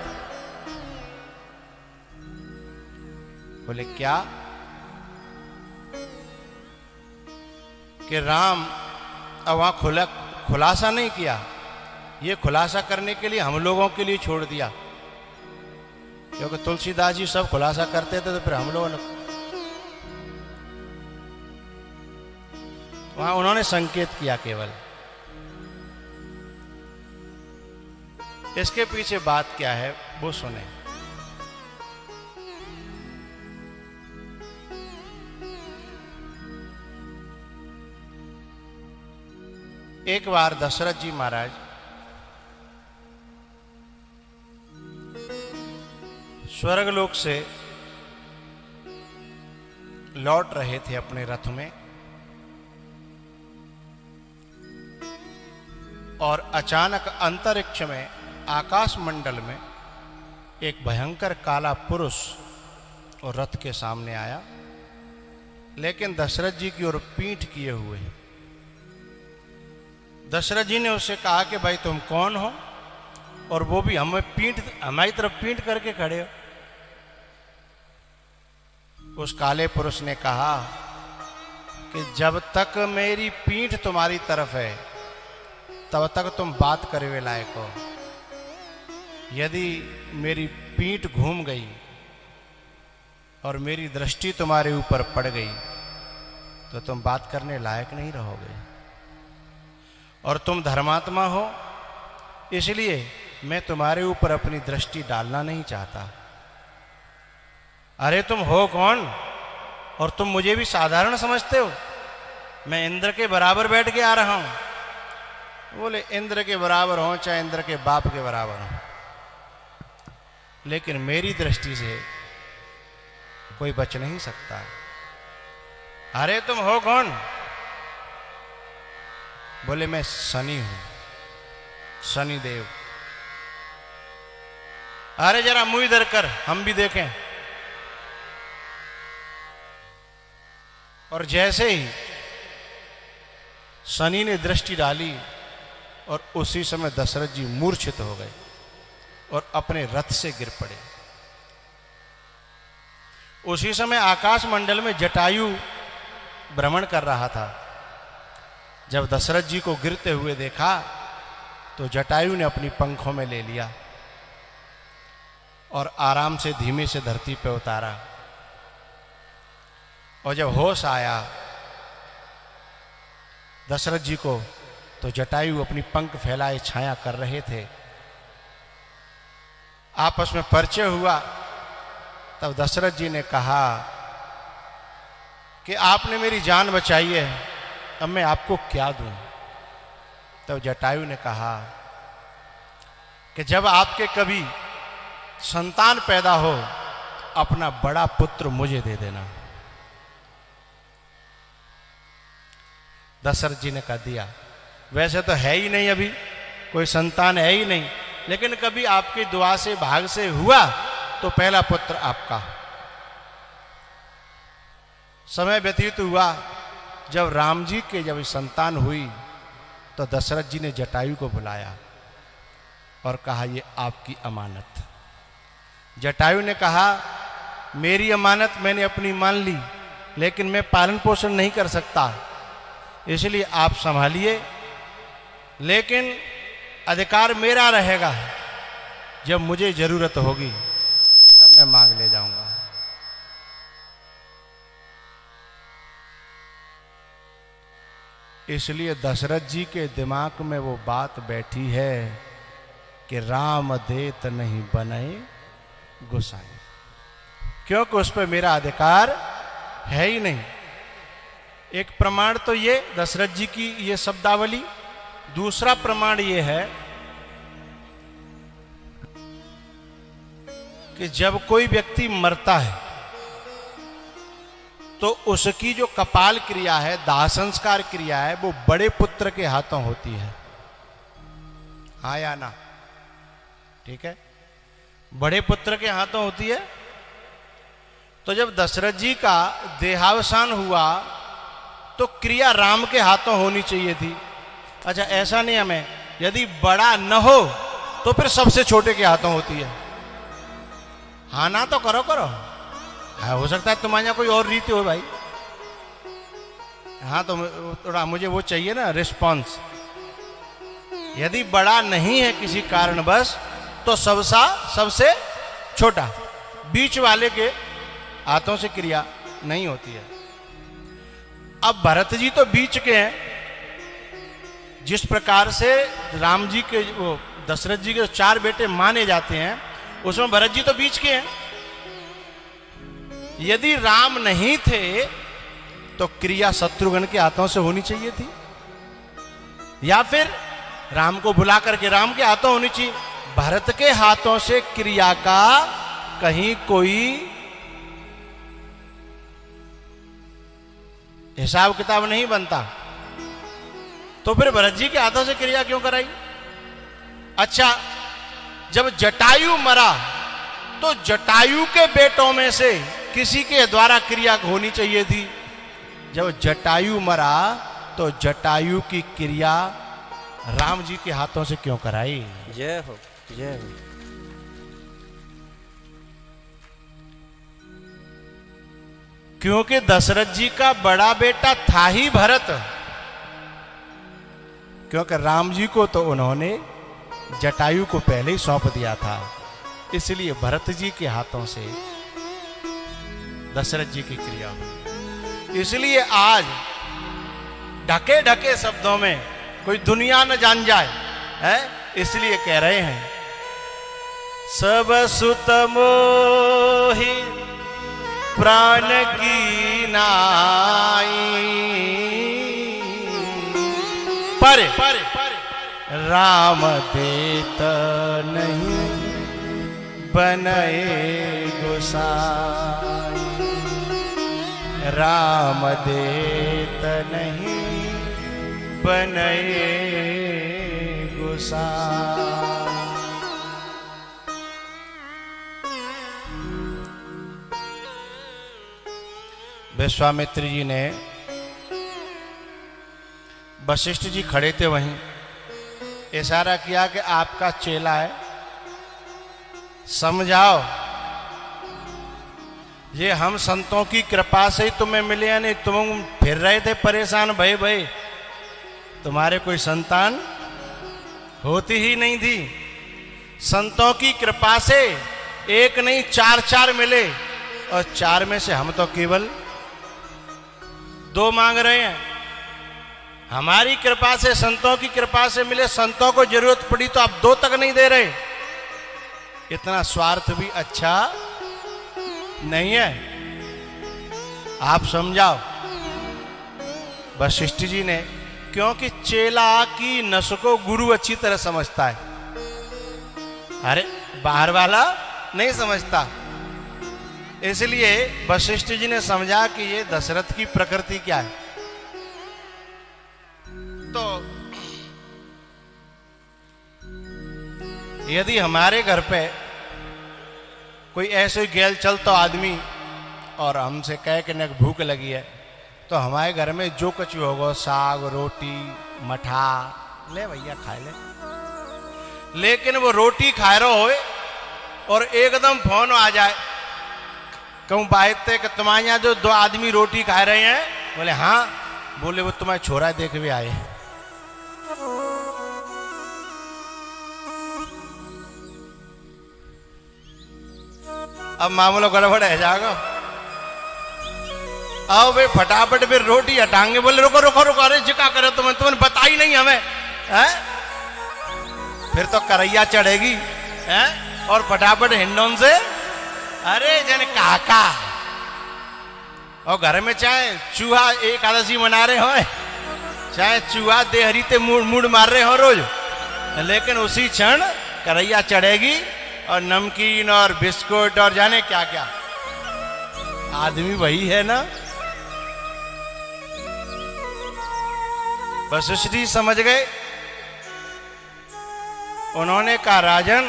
बोले क्या? कि राम अब वहां खुलासा नहीं किया, ये खुलासा करने के लिए हम लोगों के लिए छोड़ दिया, क्योंकि तुलसीदास जी सब खुलासा करते थे, तो फिर हम लोगों ने, वहां उन्होंने संकेत किया केवल। इसके पीछे बात क्या है वो सुने। एक बार दशरथ जी महाराज स्वर्गलोक से लौट रहे थे अपने रथ में, और अचानक अंतरिक्ष में, आकाश मंडल में एक भयंकर काला पुरुष और रथ के सामने आया, लेकिन दशरथ जी की ओर पीठ किए हुए। दशरथ जी ने उससे कहा कि भाई तुम कौन हो, और वो भी हमारी तरफ पीठ करके खड़े हो। उस काले पुरुष ने कहा कि जब तक मेरी पीठ तुम्हारी तरफ है तब तक तुम बात करे लायक हो, यदि मेरी पीठ घूम गई और मेरी दृष्टि तुम्हारे ऊपर पड़ गई तो तुम बात करने लायक नहीं रहोगे, और तुम धर्मात्मा हो, इसलिए मैं तुम्हारे ऊपर अपनी दृष्टि डालना नहीं चाहता। अरे तुम हो कौन, और तुम मुझे भी साधारण समझते हो? मैं इंद्र के बराबर बैठ के आ रहा हूं। बोले इंद्र के बराबर हो चाहे इंद्र के बाप के बराबर हो, लेकिन मेरी दृष्टि से कोई बच नहीं सकता। अरे तुम हो कौन? बोले मैं शनि हूं, शनि देव। अरे जरा मुंह इधर कर, हम भी देखें। और जैसे ही शनि ने दृष्टि डाली, और उसी समय दशरथ जी मूर्छित हो गए और अपने रथ से गिर पड़े। उसी समय आकाश मंडल में जटायु भ्रमण कर रहा था। जब दशरथ जी को गिरते हुए देखा तो जटायु ने अपनी पंखों में ले लिया और आराम से धीमे से धरती पर उतारा। और जब होश आया दशरथ जी को, तो जटायु अपनी पंख फैलाए छाया कर रहे थे। आपस में परिचय हुआ, तब दशरथ जी ने कहा कि आपने मेरी जान बचाई है, अब मैं आपको क्या दूं? तब जटायु ने कहा कि जब आपके कभी संतान पैदा हो, अपना बड़ा पुत्र मुझे दे देना। दशरथ जी ने कहा दिया। वैसे तो है ही नहीं, अभी कोई संतान है ही नहीं, लेकिन कभी आपकी दुआ से भाग से हुआ तो पहला पुत्र आपका। समय व्यतीत हुआ, जब राम जी के जब संतान हुई तो दशरथ जी ने जटायु को बुलाया और कहा ये आपकी अमानत। जटायु ने कहा मेरी अमानत मैंने अपनी मान ली, लेकिन मैं पालन पोषण नहीं कर सकता, इसलिए आप संभालिए, लेकिन अधिकार मेरा रहेगा। जब मुझे जरूरत होगी तब मैं मांग ले जाऊंगा। इसलिए दशरथ जी के दिमाग में वो बात बैठी है कि राम देत नहीं बने गोसाई, क्योंकि उस पर मेरा अधिकार है ही नहीं। एक प्रमाण तो ये दशरथ जी की ये शब्दावली, दूसरा प्रमाण ये है कि जब कोई व्यक्ति मरता है तो उसकी जो कपाल क्रिया है, दाह संस्कार क्रिया है, वो बड़े पुत्र के हाथों होती है। हाँ या ना? ठीक है, बड़े पुत्र के हाथों होती है। तो जब दशरथ जी का देहावसान हुआ तो क्रिया राम के हाथों होनी चाहिए थी। अच्छा, ऐसा नियम है, यदि बड़ा न हो तो फिर सबसे छोटे के हाथों होती है। हाँ ना तो करो करो। हाँ, हो सकता है तुम्हारे यहाँ कोई और रीति हो भाई। हाँ, तो थोड़ा मुझे वो चाहिए ना रिस्पॉन्स। यदि बड़ा नहीं है किसी कारणवश तो सबसे छोटा, बीच वाले के हाथों से क्रिया नहीं होती है। अब भरत जी तो बीच के हैं। जिस प्रकार से राम जी के, वो दशरथ जी के 4 बेटे माने जाते हैं, उसमें भरत जी तो बीच के हैं। यदि राम नहीं थे तो क्रिया शत्रुघ्न के हाथों से होनी चाहिए थी, या फिर राम को बुला करके राम के हाथों होनी चाहिए। भरत के हाथों से क्रिया का कहीं कोई हिसाब किताब नहीं बनता, तो फिर भरत जी के हाथों से क्रिया क्यों कराई? अच्छा, जब जटायु मरा तो जटायु के बेटों में से किसी के द्वारा क्रिया होनी चाहिए थी। जब जटायु मरा तो जटायु की क्रिया राम जी के हाथों से क्यों कराई? जय हो, जय हो। क्योंकि दशरथ जी का बड़ा बेटा था ही भरत, क्योंकि राम जी को तो उन्होंने जटायु को पहले ही सौंप दिया था, इसलिए भरत जी के हाथों से दशरथ जी की क्रिया हुई। इसलिए आज ढके ढके शब्दों में कोई दुनिया न जान जाए, है, इसलिए कह रहे हैं सब सुत मोहि प्राण की नाई, पर राम देत नहीं बनए गोसाई, राम देत नहीं बनए गोसाई। विश्वामित्र जी ने, वशिष्ठ जी खड़े थे वहीं, इशारा किया कि आपका चेला है, समझाओ, ये हम संतों की कृपा से ही तुम्हें मिले हैं, नहीं तुम फिर रहे थे परेशान भय भय, तुम्हारे कोई संतान होती ही नहीं थी। संतों की कृपा से एक नहीं 4 मिले, और 4 में से हम तो केवल 2 मांग रहे हैं। हमारी कृपा से, संतों की कृपा से मिले, संतों को जरूरत पड़ी तो आप 2 तक नहीं दे रहे। इतना स्वार्थ भी अच्छा नहीं है, आप समझाओ। वशिष्ठ जी ने, क्योंकि चेला की नस को गुरु अच्छी तरह समझता है, अरे बाहर वाला नहीं समझता, इसलिए वशिष्ठ जी ने समझा कि ये दशरथ की प्रकृति क्या है। तो यदि हमारे घर पे कोई ऐसे गेल चलता आदमी और हमसे कहे कि न भूख लगी है, तो हमारे घर में जो कुछ भी होगा, साग रोटी मठा, ले भैया खा ले। लेकिन वो रोटी खा रहे हो और एकदम फोन आ जाए, कहूँ बात कि तुम्हारे यहाँ जो 2 आदमी रोटी खा रहे हैं, बोले हाँ, बोले वो तुम्हारे छोरा देख भी आए। अब मामलो गड़बड़ है जाएगा। आओ भाई फटाफट फिर रोटी हटाएंगे, बोले रुको रुको रुको, अरे जिका करे तुम्हें बता ही नहीं हमें, है? फिर तो करैया चढ़ेगी, है? और फटाफट हिंडोन से, अरे जन काका, और घर में चाहे चूहा एकादशी मना रहे हो, चाहे चूहा देहरी ते मूड मार रहे हो रोज, लेकिन उसी क्षण करैया चढ़ेगी और नमकीन और बिस्कुट और जाने क्या क्या। आदमी वही है ना। वशिष्ठ जी समझ गए। उन्होंने कहा राजन,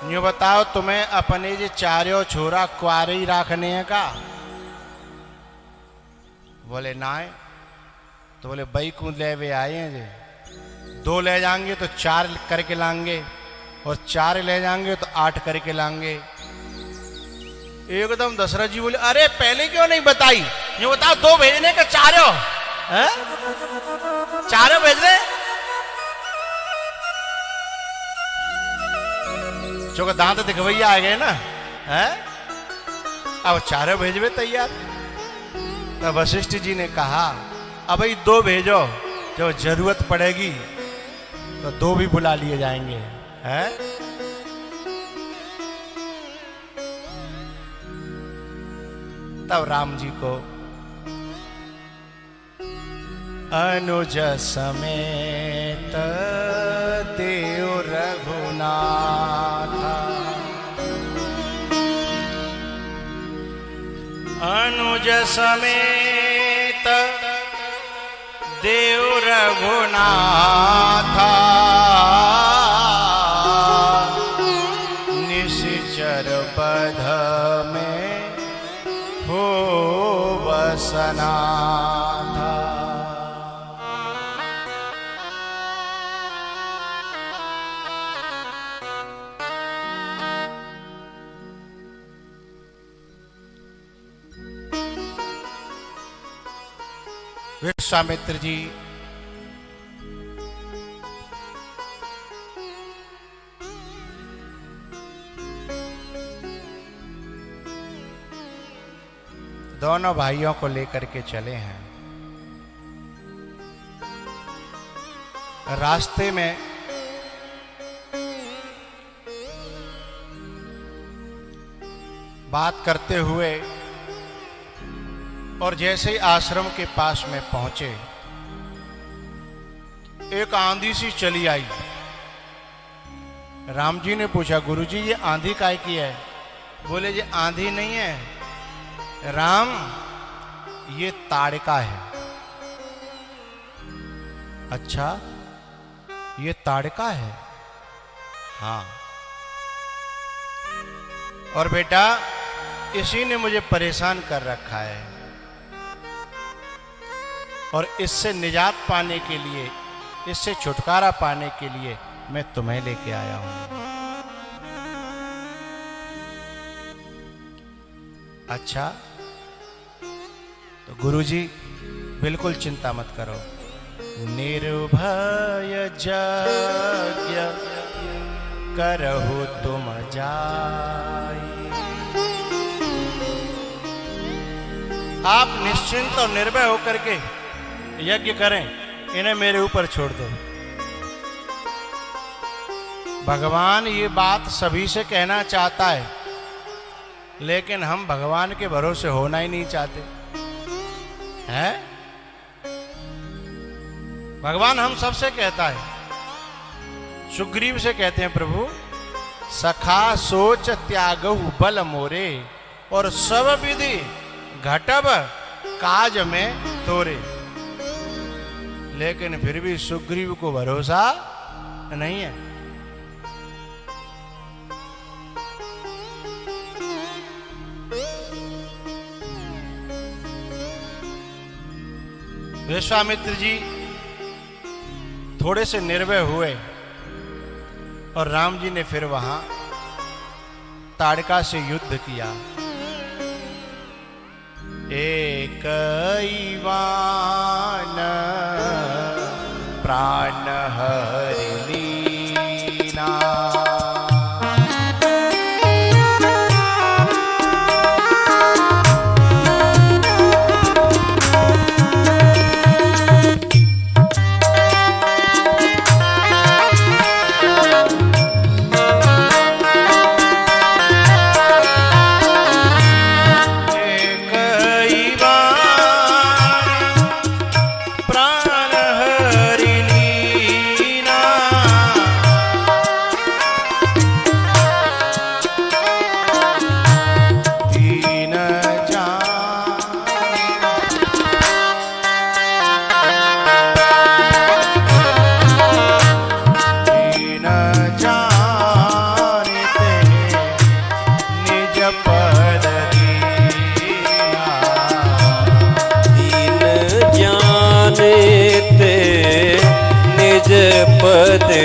यूं बताओ तुम्हें अपने जे चारों छोरा कुआरे ही रखने हैं का? बोले ना। तो बोले बई कूद ले वे आए हैं जे, 2 ले जाएंगे तो 4 करके लाएंगे, और 4 ले जाएंगे तो 8 करके लाएंगे। एकदम दशरथ जी बोले अरे पहले क्यों नहीं बताई? यूं बताओ 2 भेजने का चारों है? 4 भेज रहे चौका दांत दिखवैया आ गए ना है। अब 4 भेजवे तैयार। तब वशिष्ठ जी ने कहा अब भाई 2 भेजो, जब जरूरत पड़ेगी तो 2 भी बुला लिए जाएंगे हैं। तब राम जी को अनुज समेत देव रघुनाथ, अनुज समेत देव रघुनाथ, निश्चर पद में हो वसनाथ। विश्वामित्र जी दोनों भाइयों को लेकर के चले हैं। रास्ते में बात करते हुए और जैसे ही आश्रम के पास में पहुंचे, एक आंधी सी चली आई। राम जी ने पूछा गुरुजी ये आंधी काय की है? बोले ये आंधी नहीं है राम, ये ताड़का है। अच्छा ये ताड़का है? हाँ। और बेटा इसी ने मुझे परेशान कर रखा है, और इससे निजात पाने के लिए, इससे छुटकारा पाने के लिए मैं तुम्हें लेके आया हूं। अच्छा तो गुरुजी बिल्कुल चिंता मत करो, निर्भय यज्ञ करहु तुम जाई। आप निश्चिंत और निर्भय होकर के यज्ञ करें, इन्हें मेरे ऊपर छोड़ दो। भगवान ये बात सभी से कहना चाहता है, लेकिन हम भगवान के भरोसे होना ही नहीं चाहते हैं। भगवान हम सबसे कहता है, सुग्रीव से कहते हैं प्रभु सखा सोच त्यागहु बल मोरे, और सब विधि घटब काज में तोरे। लेकिन फिर भी सुग्रीव को भरोसा नहीं है। विश्वामित्र जी थोड़े से निर्भय हुए, और राम जी ने फिर वहां ताड़का से युद्ध किया। एक ईवान प्राण हरि लीना, प्राण हरि लीना।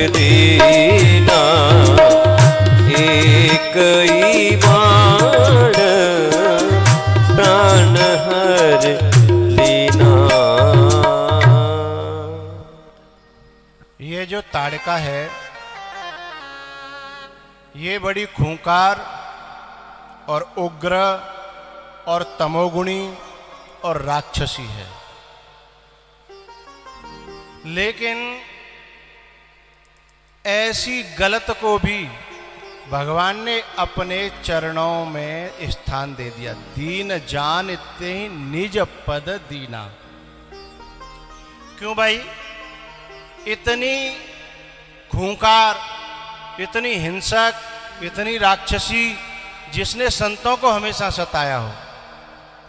दीना, एक ही बाण प्राण हर लीना। ये जो ताड़का है ये बड़ी खूंखार और उग्र और तमोगुणी और राक्षसी है, लेकिन ऐसी गलत को भी भगवान ने अपने चरणों में स्थान दे दिया। दीन जानते निज पद दीना। क्यों भाई? इतनी खूंखार, इतनी हिंसक, इतनी राक्षसी जिसने संतों को हमेशा सताया हो,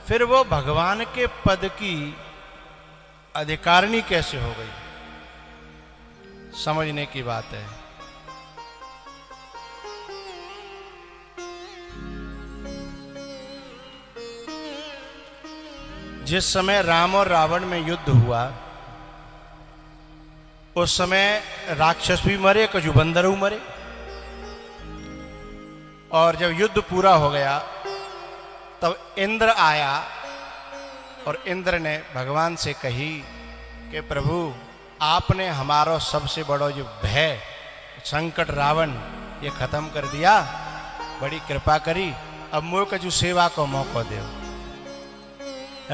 फिर वो भगवान के पद की अधिकारिणी कैसे हो गई? समझने की बात है। जिस समय राम और रावण में युद्ध हुआ उस समय राक्षस भी मरे, कुछ बंदर भी मरे। और जब युद्ध पूरा हो गया तब इंद्र आया और इंद्र ने भगवान से कही कि प्रभु आपने हमारा सबसे बड़ा जो भय संकट रावण ये खत्म कर दिया, बड़ी कृपा करी, अब मोह जो सेवा को मौका दो।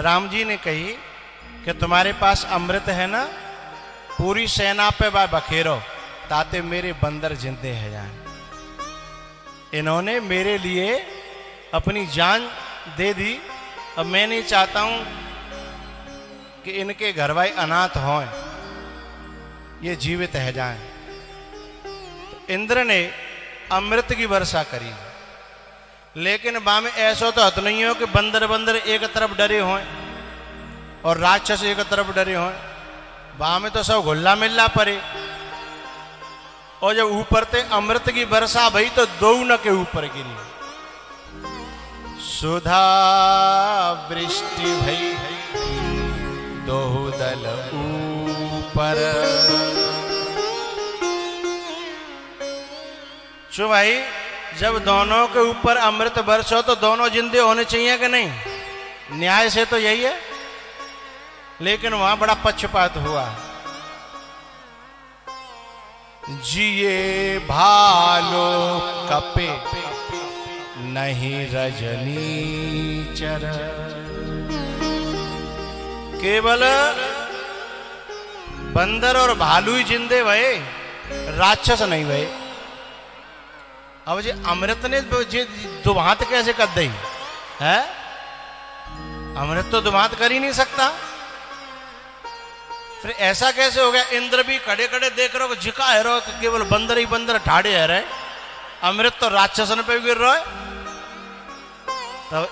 राम जी ने कही कि तुम्हारे पास अमृत है ना, पूरी सेना पे बखेरो ताते मेरे बंदर जिंदे हैं जाएं। इन्होंने मेरे लिए अपनी जान दे दी। अब मैं नहीं चाहता हूं कि इनके घर भाई अनाथ हों, ये जीवित है जाएं। तो इंद्र ने अमृत की वर्षा करी, लेकिन बा में ऐसा तो हत नहीं हो कि बंदर बंदर एक तरफ डरे हों और राक्षस एक तरफ डरे हों। बा में तो सब घुल्ला मिल्ला पड़े। और जब ऊपर ते अमृत की वर्षा भई तो दोनों के ऊपर गिरी। सुधा वृष्टि भई दोहु दल ऊपर। चो भाई, जब दोनों के ऊपर अमृत बरसो तो दोनों जिंदे होने चाहिए कि नहीं? न्याय से तो यही है, लेकिन वहां बड़ा पक्षपात हुआ। जिए भालो कपे नहीं रजनीचर। केवल बंदर और भालू ही जिंदे भये, राक्षस नहीं भये। अब जी अमृत ने दुभांत कैसे कर दी है? अमृत तो दुभांत कर ही नहीं सकता। फिर ऐसा कैसे हो गया? इंद्र भी खड़े खड़े देख रहे हो, झिका है रहो कि केवल बंदर ही बंदर ठाड़े है रहे, अमृत तो राक्षसन पे गिर रहा है। तब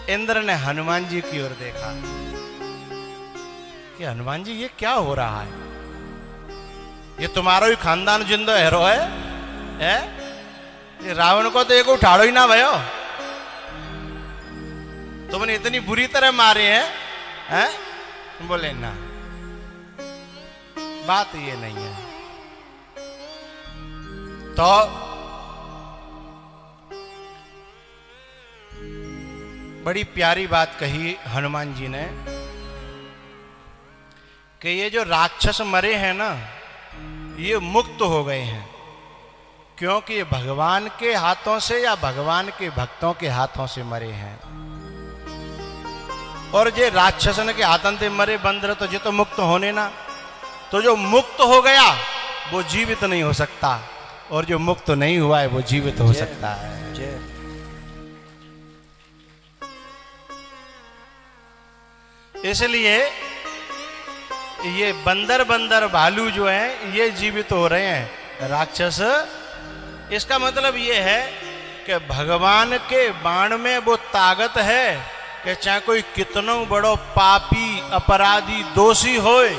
इंद्र ने हनुमान जी की ओर देखा कि हनुमान जी ये क्या हो रहा है? ये तुम्हारा ही खानदान जिंदो हैरो है? ये रावण को तो एक उठाड़ो ही ना भयो, तुमने इतनी बुरी तरह मारे हैं? बोले ना, बात ये नहीं है। तो बड़ी प्यारी बात कही हनुमान जी ने कि ये जो राक्षस मरे हैं ना, ये मुक्त हो गए हैं, क्योंकि ये भगवान के हाथों से या भगवान के भक्तों के हाथों से मरे हैं। और जे राक्षसन के हाथन से मरे बंदर तो जो तो मुक्त होने ना, तो जो मुक्त हो गया वो जीवित नहीं हो सकता, और जो मुक्त नहीं हुआ है वो जीवित हो सकता है। इसलिए ये बंदर बंदर भालू जो हैं ये जीवित हो रहे हैं, राक्षस। इसका मतलब ये है कि भगवान के बाण में वो ताकत है कि चाहे कोई कितनो बड़ो पापी अपराधी दोषी होए,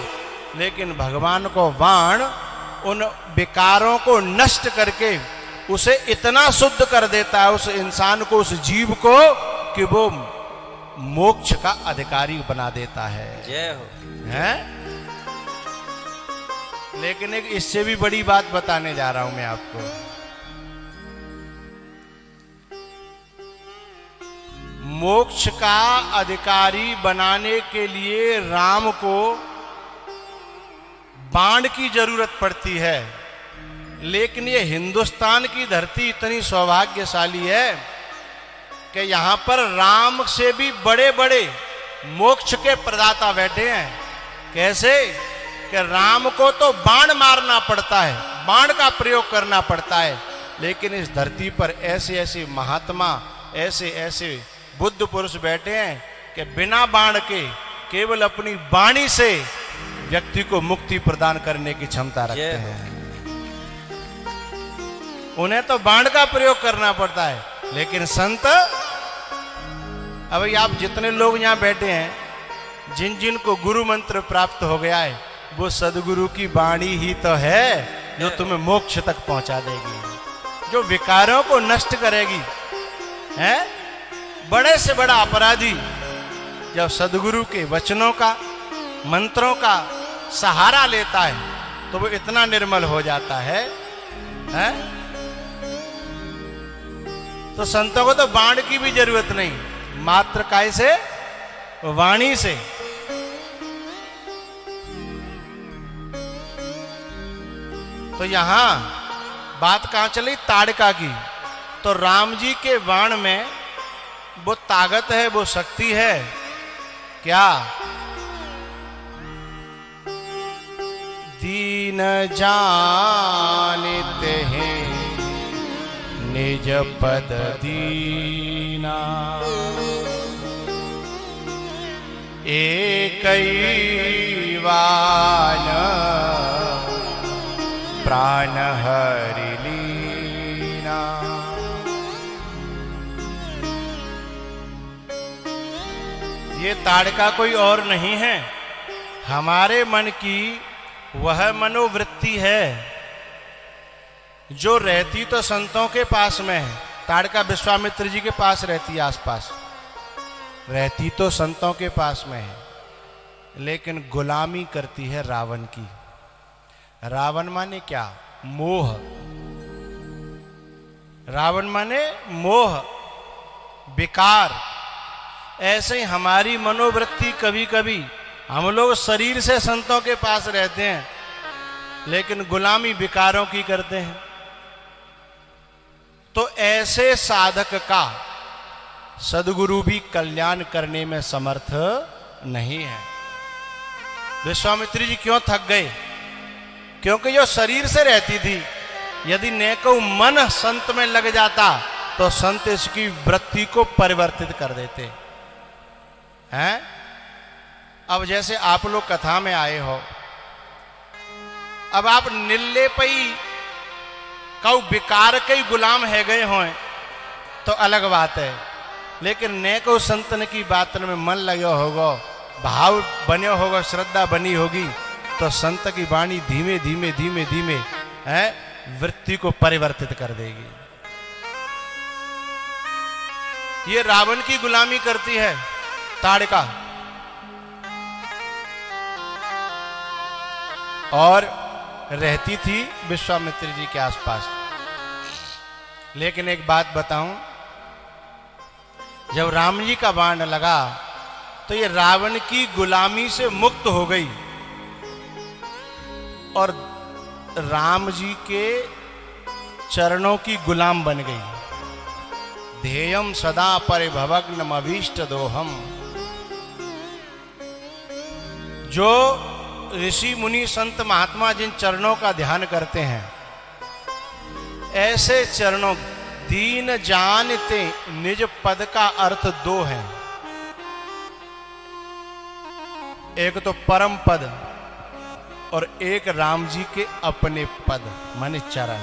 लेकिन भगवान को बाण उन विकारों को नष्ट करके उसे इतना शुद्ध कर देता है, उस इंसान को, उस जीव को, कि वो मोक्ष का अधिकारी बना देता है। जय हो। हैं? लेकिन एक इससे भी बड़ी बात बताने जा रहा हूं मैं आपको। मोक्ष का अधिकारी बनाने के लिए राम को बाण की जरूरत पड़ती है, लेकिन ये हिंदुस्तान की धरती इतनी सौभाग्यशाली है कि यहां पर राम से भी बड़े बड़े मोक्ष के प्रदाता बैठे हैं। कैसे कि राम को तो बाण मारना पड़ता है, बाण का प्रयोग करना पड़ता है, लेकिन इस धरती पर ऐसे ऐसे महात्मा, ऐसे ऐसे बुद्ध पुरुष बैठे हैं कि बिना बाण के केवल अपनी वाणी से व्यक्ति को मुक्ति प्रदान करने की क्षमता रखते हैं। उन्हें तो बाण का प्रयोग करना पड़ता है, लेकिन संत, अब आप जितने लोग यहां बैठे हैं, जिन जिन को गुरु मंत्र प्राप्त हो गया है, वो सदगुरु की वाणी ही तो है जो तुम्हें मोक्ष तक पहुंचा देगी, जो विकारों को नष्ट करेगी। है बड़े से बड़ा अपराधी जब सदगुरु के वचनों का, मंत्रों का सहारा लेता है तो वो इतना निर्मल हो जाता है। तो संतों को तो बाण की भी जरूरत नहीं, मात्र काय से, वाणी से। तो यहां बात कहां चली, ताड़का की। तो राम जी के बाण में वो ताकत है, वो शक्ति है क्या? दीन जानिते हैं निज पद दीना, एकई वान प्राण हरि लीना। ये ताड़का कोई और नहीं है, हमारे मन की वह मनोवृत्ति है जो रहती तो संतों के पास में है। ताड़का विश्वामित्र जी के पास रहती है, आसपास रहती तो संतों के पास में है, लेकिन गुलामी करती है रावण की। रावण माने क्या? मोह। रावण माने मोह, विकार। ऐसे ही हमारी मनोवृत्ति, कभी कभी हम लोग शरीर से संतों के पास रहते हैं, लेकिन गुलामी विकारों की करते हैं। तो ऐसे साधक का सदगुरु भी कल्याण करने में समर्थ नहीं है। विश्वामित्र जी क्यों थक गए? क्योंकि जो शरीर से रहती थी, यदि नेको मन संत में लग जाता तो संत इसकी वृत्ति को परिवर्तित कर देते हैं। अब जैसे आप लोग कथा में आए हो, अब आप निर्लेपई कऊ विकार के गुलाम है गए हो तो अलग बात है, लेकिन नेको संतन की बात में मन लगा होगा, भाव बने होगा, श्रद्धा बनी होगी, तो संत की वाणी धीमे धीमे धीमे धीमे है वृत्ति को परिवर्तित कर देगी। ये रावण की गुलामी करती है ताड़का, और रहती थी विश्वामित्र जी के आसपास। लेकिन एक बात बताऊं, जब राम जी का बाण लगा तो ये रावण की गुलामी से मुक्त हो गई और राम जी के चरणों की गुलाम बन गई। ध्येयम सदा परिभवग्नम अभीष्ट दोहम। जो ऋषि मुनि संत महात्मा जिन चरणों का ध्यान करते हैं, ऐसे चरणों, दीन जानते निज पद का अर्थ दो है। एक तो परम पद और एक राम जी के अपने पद माने चरण।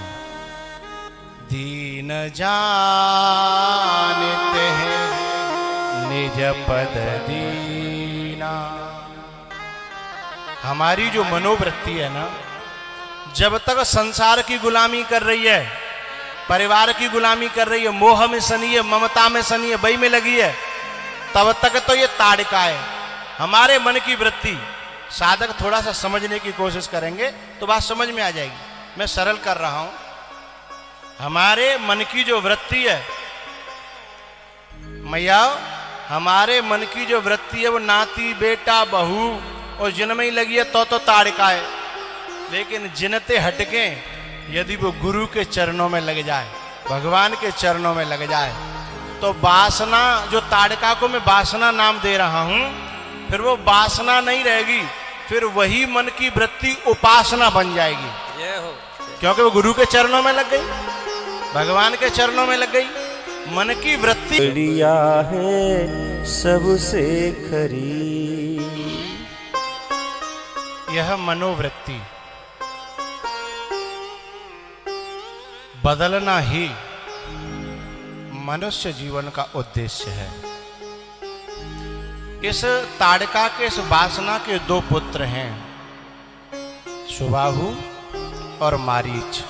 दीन जानते हैं निज पद दीना। हमारी जो मनोवृत्ति है ना, जब तक संसार की गुलामी कर रही है, परिवार की गुलामी कर रही है, मोह में सनी है, ममता में सनी है, बई में लगी है, तब तक तो ये ताड़का है। हमारे मन की वृत्ति साधक थोड़ा सा समझने की कोशिश करेंगे तो बात समझ में आ जाएगी। मैं सरल कर रहा हूं। हमारे मन की जो वृत्ति है मैया, हमारे मन की जो वृत्ति है वो नाती बेटा बहू और जिनमें ही लगी है तो ताड़का है। लेकिन जिनते हटके यदि वो गुरु के चरणों में लग जाए, भगवान के चरणों में लग जाए, तो वासना, जो ताड़का को मैं वासना नाम दे रहा हूं, फिर वो वासना नहीं रहेगी, फिर वही मन की वृत्ति उपासना बन जाएगी। जय हो। क्योंकि वो गुरु के चरणों में लग गई, भगवान के चरणों में लग गई। मन की वृत्ति बढ़िया है सबसे खरी, यह मनोवृत्ति बदलना ही मनुष्य जीवन का उद्देश्य है। इस ताड़का के, इस वासना के दो पुत्र हैं, सुबाहु और मारीच।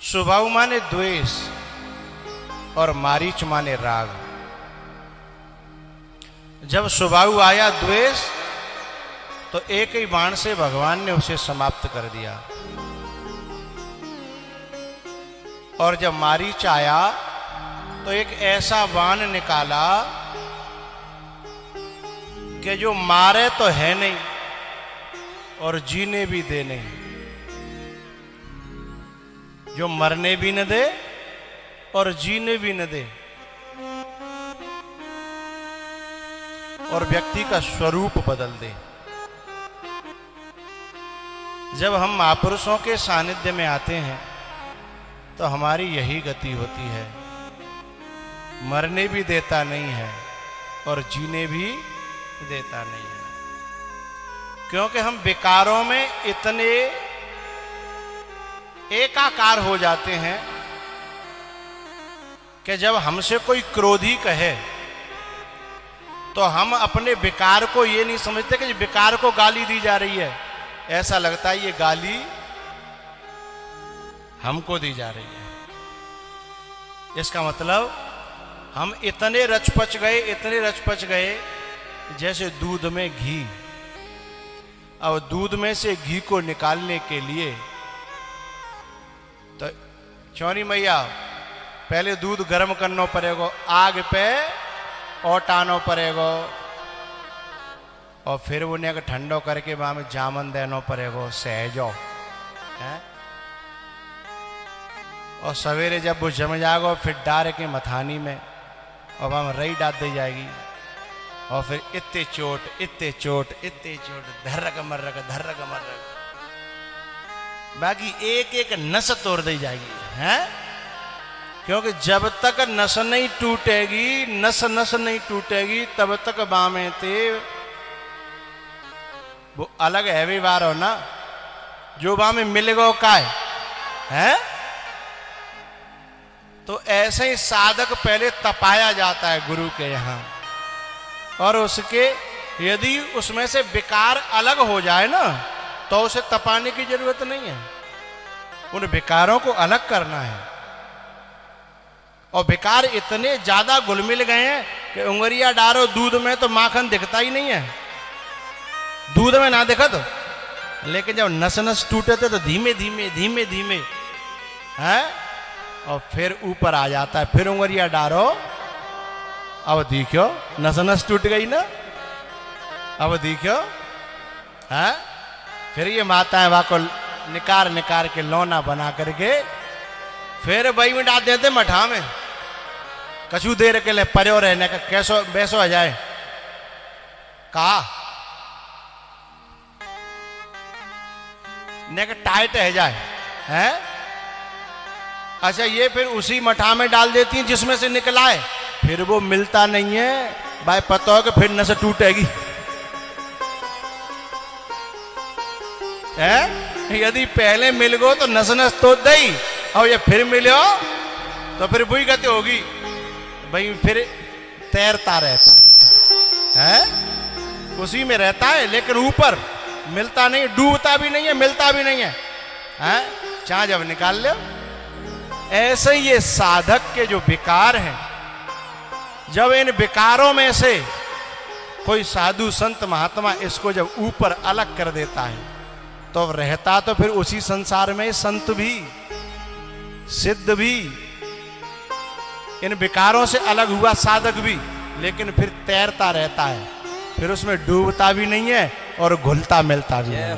सुबाहु माने द्वेष और मारीच माने राग। जब सुबाहु आया द्वेष, तो एक ही बाण से भगवान ने उसे समाप्त कर दिया। और जब मारीच आया तो एक ऐसा बाण निकाला कि जो मारे तो है नहीं और जीने भी दे नहीं, जो मरने भी न दे और जीने भी न दे, और व्यक्ति का स्वरूप बदल दे। जब हम महापुरुषों के सानिध्य में आते हैं तो हमारी यही गति होती है, मरने भी देता नहीं है और जीने भी देता नहीं है। क्योंकि हम विकारों में इतने एकाकार हो जाते हैं कि जब हमसे कोई क्रोधी कहे तो हम अपने विकार को ये नहीं समझते कि विकार को गाली दी जा रही है, ऐसा लगता है ये गाली हमको दी जा रही है। इसका मतलब हम इतने रचपच गए, इतने रचपच गए, जैसे दूध में घी। अब दूध में से घी को निकालने के लिए तो चौरी मैया पहले दूध गर्म करना पड़ेगा, आग पे ओटानो पड़ेगा, और फिर उन्हें ठंडो करके वहां में जामन देना पड़ेगा, सहजो है। और सवेरे जब वो जम जाएगा फिर डार के मथानी में और वहां रई डाल दी जाएगी, और फिर इतने चोट इतने चोट इतने चोट, धर्रक मर्रक धर्रक मर्रक, बाकी एक एक नस तोड़ दी जाएगी हैं। क्योंकि जब तक नस नहीं टूटेगी, नस नहीं टूटेगी, तब तक बामें थे वो अलग है व्यवहार हो ना, जो बामें मिलेगा का है। तो ऐसे ही साधक पहले तपाया जाता है गुरु के यहाँ, और उसके यदि उसमें से विकार अलग हो जाए ना तो उसे तपाने की जरूरत नहीं है, उन विकारों को अलग करना है। और विकार इतने ज्यादा घुलमिल गए हैं कि उंगलियां डालो दूध में तो माखन दिखता ही नहीं है, दूध में ना दिखा तो, लेकिन जब नस नस टूटे थे तो धीमे धीमे धीमे धीमे है, और फिर ऊपर आ जाता है। फिर उंगलियां डालो, अब देखो नस नस टूट गई ना, अब देखो है। फिर ये माताएं वहां को निकार निकार के लौना बना करके फिर बई में डाल देते मठा में, कछु देर के लिए पर्यो रहने का कैसो बैसो आ जाए कहा ने टाइट है जाए हैं। अच्छा ये फिर उसी मठा में डाल देती हैं जिसमें से निकला है, फिर वो मिलता नहीं है भाई, पता हो कि फिर नस टूटेगी है। यदि पहले मिल गो तो नस नस तो दई, और ये फिर मिलो तो फिर वही गति होगी भाई, फिर तैरता रहता है, उसी में रहता है, लेकिन ऊपर मिलता नहीं, डूबता भी नहीं है, मिलता भी नहीं है, चाहे जब निकाल लो। ऐसे ही ये साधक के जो विकार हैं, जब इन विकारों में से कोई साधु संत महात्मा इसको जब ऊपर अलग कर देता है तो रहता तो फिर उसी संसार में संत भी सिद्ध भी, इन विकारों से अलग हुआ साधक भी, लेकिन फिर तैरता रहता है, फिर उसमें डूबता भी नहीं है और घुलता मिलता भी नहीं है।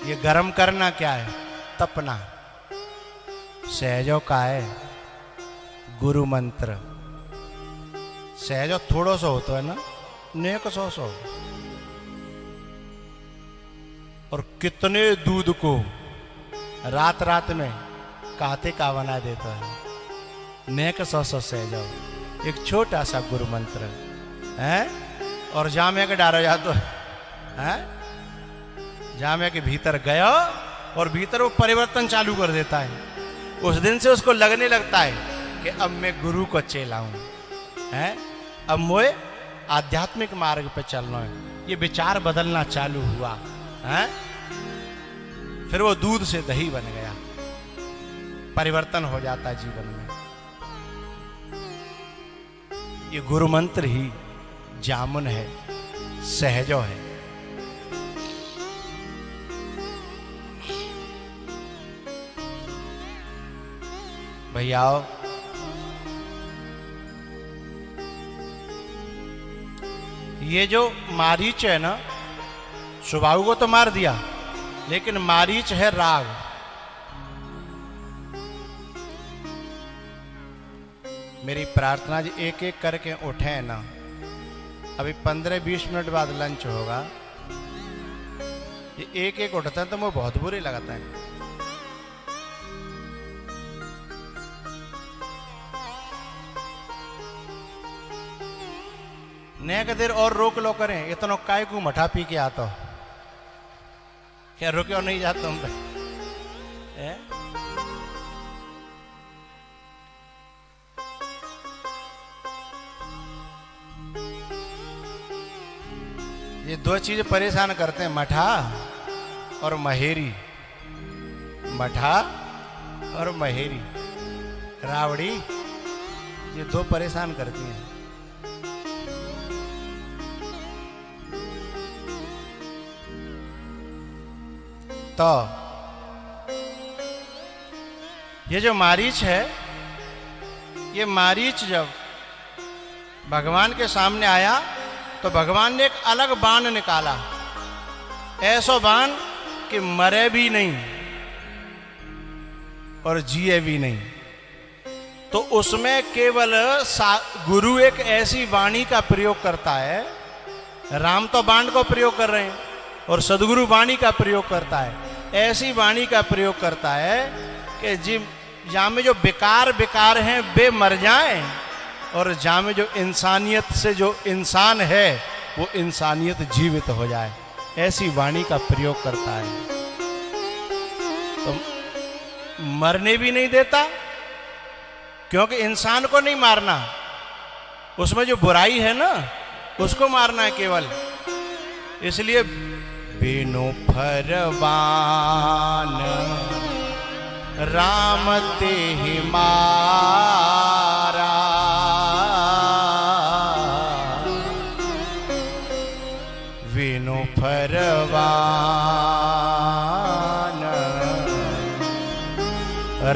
ये गर्म करना क्या है? तपना। सहजो का है गुरु मंत्र। सहजो थोड़ो सो होता है ना, नेक सौ और कितने दूध को रात रात में काते का बना देता है। नेक सौ सहजो, एक छोटा सा गुरु मंत्र है और जामे के डारा जा तो है, जामे के भीतर गया और भीतर वो परिवर्तन चालू कर देता है। उस दिन से उसको लगने लगता है कि अब मैं गुरु को चेला हूं, है अब मुझे आध्यात्मिक मार्ग पे चलना है। ये विचार बदलना चालू हुआ है, फिर वो दूध से दही बन गया, परिवर्तन हो जाता है जीवन में। ये गुरु मंत्र ही जामुन है, सहजो है। भैया ये जो मारीच है ना, सुबाहु को तो मार दिया, लेकिन मारीच है राग। मेरी प्रार्थना जी एक एक करके उठे ना, अभी 15-20 मिनट बाद लंच होगा। ये एक एक उठता है तो मुझे बहुत बुरे लगता है। नेक देर और रोक लो करें, इतना काय को मठा पी के आता हो, क्या रुके नहीं जाते तुम पे? ये दो चीजें परेशान करते हैं, मठा और महेरी। मठा और महेरी, रावड़ी, ये दो परेशान करती हैं। तो ये जो मारीच है, ये मारीच जब भगवान के सामने आया तो भगवान ने एक अलग बाण निकाला, ऐसा बाण कि मरे भी नहीं और जिए भी नहीं। तो उसमें केवल गुरु एक ऐसी वाणी का प्रयोग करता है। राम तो बाण को प्रयोग कर रहे हैं और सदगुरु वाणी का प्रयोग करता है। ऐसी वाणी का प्रयोग करता है कि जहाँ में जो बेकार हैं वे मर जाएं और जहाँ में जो इंसानियत से जो इंसान है वो इंसानियत जीवित हो जाए। ऐसी वाणी का प्रयोग करता है। तो मरने भी नहीं देता, क्योंकि इंसान को नहीं मारना, उसमें जो बुराई है ना उसको मारना है केवल। इसलिए बिनु फरमान राम तेहि मारा, बिनु फरमान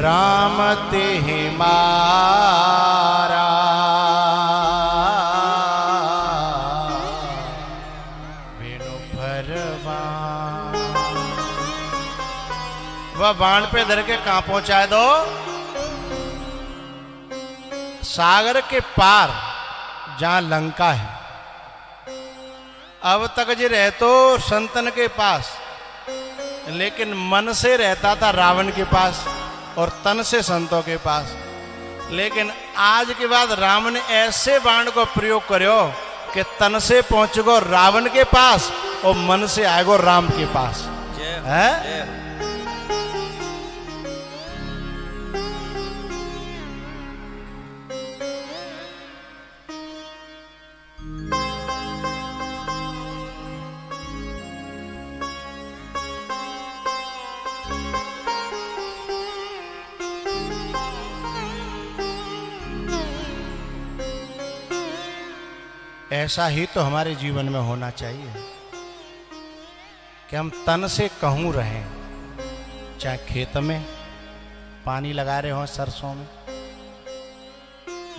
राम तेहि मारा। वह बाण पे धर के कहां पहुंचाए दो? सागर के पार, जहां लंका है। अब तक जी रहतो संतन के पास, लेकिन मन से रहता था रावण के पास और तन से संतों के पास। लेकिन आज के बाद राम ने ऐसे बाण को प्रयोग करो कि तन से पहुंचगो रावण के पास और मन से आएगो राम के पास। है ऐसा ही तो हमारे जीवन में होना चाहिए कि हम तन से कहूँ रहें, चाहे खेत में पानी लगा रहे हों सरसों में,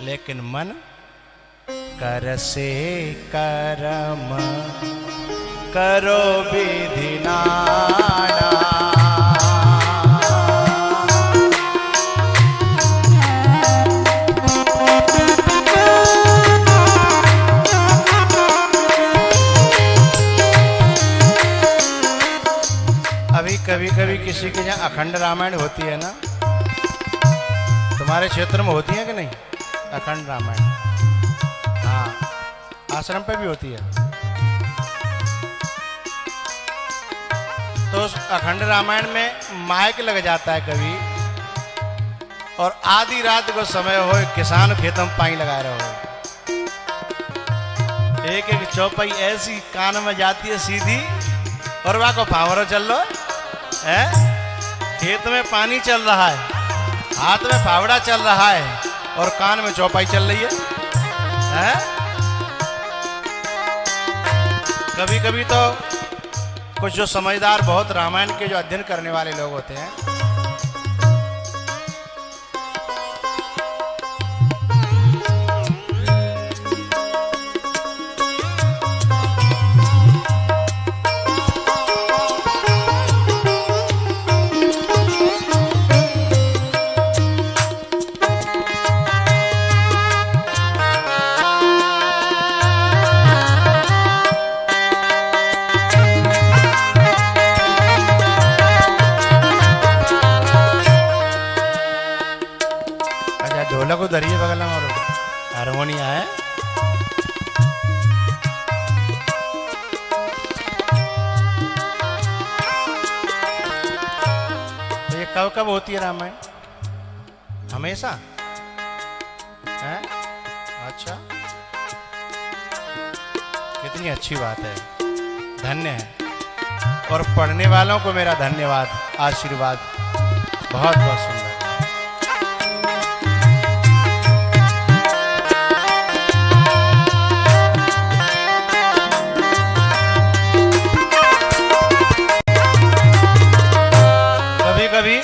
लेकिन मन कर से कर्म करो विधि नाना। अभी कभी कभी किसी के यहाँ अखंड रामायण होती है ना, तुम्हारे क्षेत्र में होती है कि नहीं अखंड रामायण? हाँ, आश्रम पे भी होती है। तो उस अखंड रामायण में माइक लग जाता है कभी, और आधी रात को समय हो, किसान खेतों में पानी लगा रहे हो, एक एक चौपाई ऐसी कान में जाती है सीधी, और वहां को फावरो चल लो है, खेत में पानी चल रहा है, हाथ में फावड़ा चल रहा है, और कान में चौपाई चल रही है? कभी कभी तो कुछ जो समझदार बहुत रामायण के जो अध्ययन करने वाले लोग होते हैं, ढोलक उधरिए बगल में और हारमोनिया है। तो ये कब कब होती है रामायण? हमेशा है? अच्छा, कितनी अच्छी बात है, धन्य है। और पढ़ने वालों को मेरा धन्यवाद, आशीर्वाद, बहुत बहुत सुंदर। कभी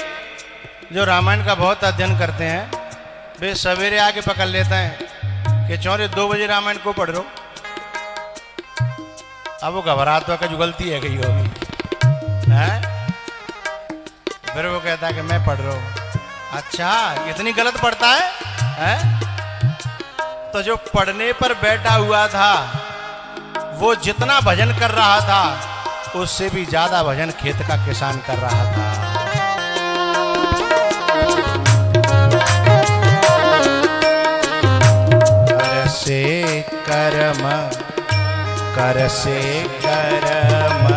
जो रामायण का बहुत अध्ययन करते हैं, वे सवेरे आके पकड़ लेते हैं कि चौरे 2 बजे रामायण को पढ़ रहे हो। अब वो घबराहट का जो गलती है कहीं होगी है, फिर वो कहता है कि मैं पढ़ रहा हूँ। अच्छा, इतनी गलत पढ़ता है? तो जो पढ़ने पर बैठा हुआ था वो जितना भजन कर रहा था उससे भी ज्यादा भजन खेत का किसान कर रहा था। कर से कर्म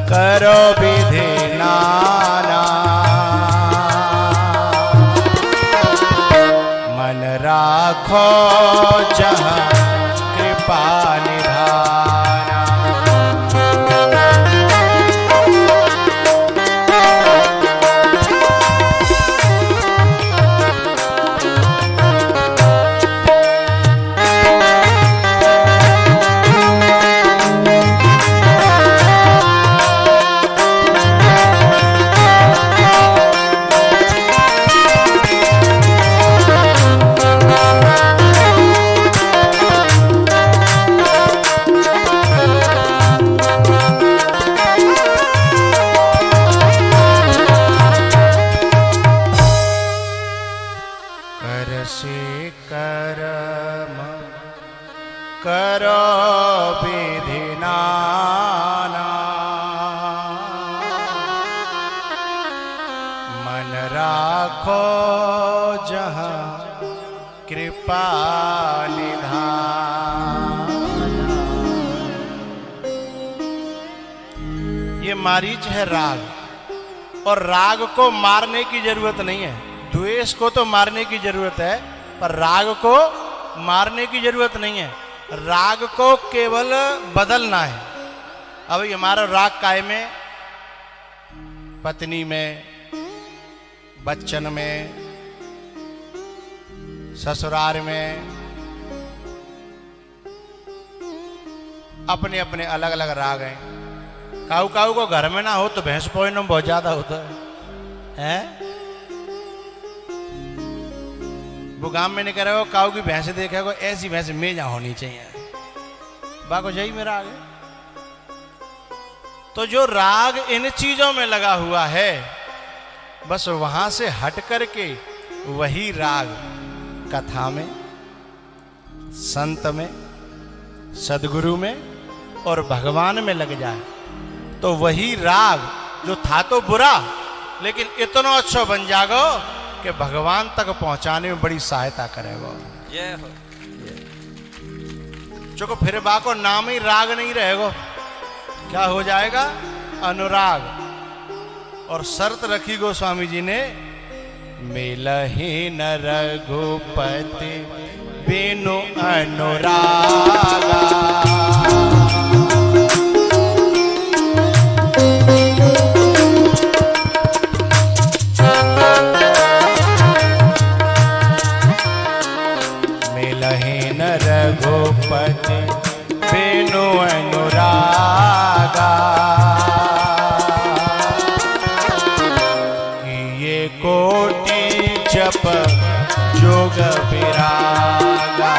करो विधि नाना, मन राखो जहाँ कृपा निधाना। कृपा निधान। ये मारीच है राग, और राग को मारने की जरूरत नहीं है। द्वेष को तो मारने की जरूरत है, पर राग को मारने की जरूरत नहीं है। राग को केवल बदलना है। अब हमारा राग काय में, पत्नी में, बच्चन में, ससुराल में, अपने अपने अलग अलग राग हैं। काऊ काऊ को घर में ना हो तो भैंस पोइनम बहुत ज्यादा होता है? वो गांव में नहीं कह रहे हो काऊ की भैंस देखे को ऐसी भैंस मेजा होनी चाहिए, बाको यही में राग है। तो जो राग इन चीजों में लगा हुआ है, बस वहां से हट करके वही राग कथा में, संत में, सदगुरु में और भगवान में लग जाए तो वही राग जो था तो बुरा लेकिन इतना अच्छा बन जाएगा कि भगवान तक पहुंचाने में बड़ी सहायता करेगा। जय हो। चूंकि फिर बाको नाम ही राग नहीं रहेगा, क्या हो जाएगा? अनुराग। और शर्त रखी गोस्वामी जी ने, मिलहि न रघुपति बिनु अनुरागा। मिलहि न रघुपति बिनु अनुरागा। किए कोटि जप जोग विरागा।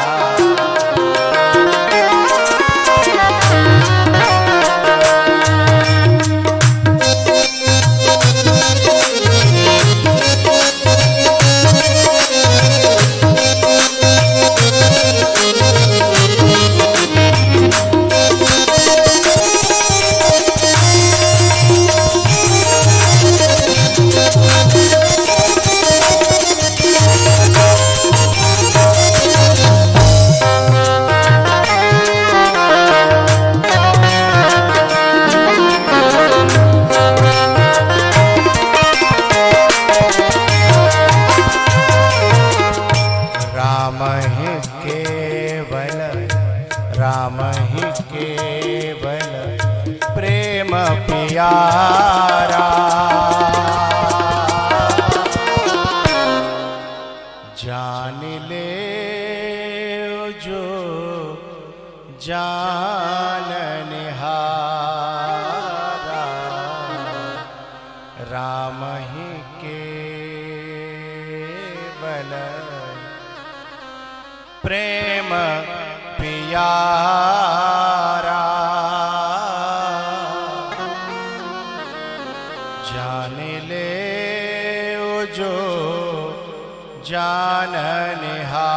राम ही केवल प्रेम प्यारा। जान ले जो जाननिहारा। राम ही केवल प्रेम प्यारा। जान ले जो जाननिहारा।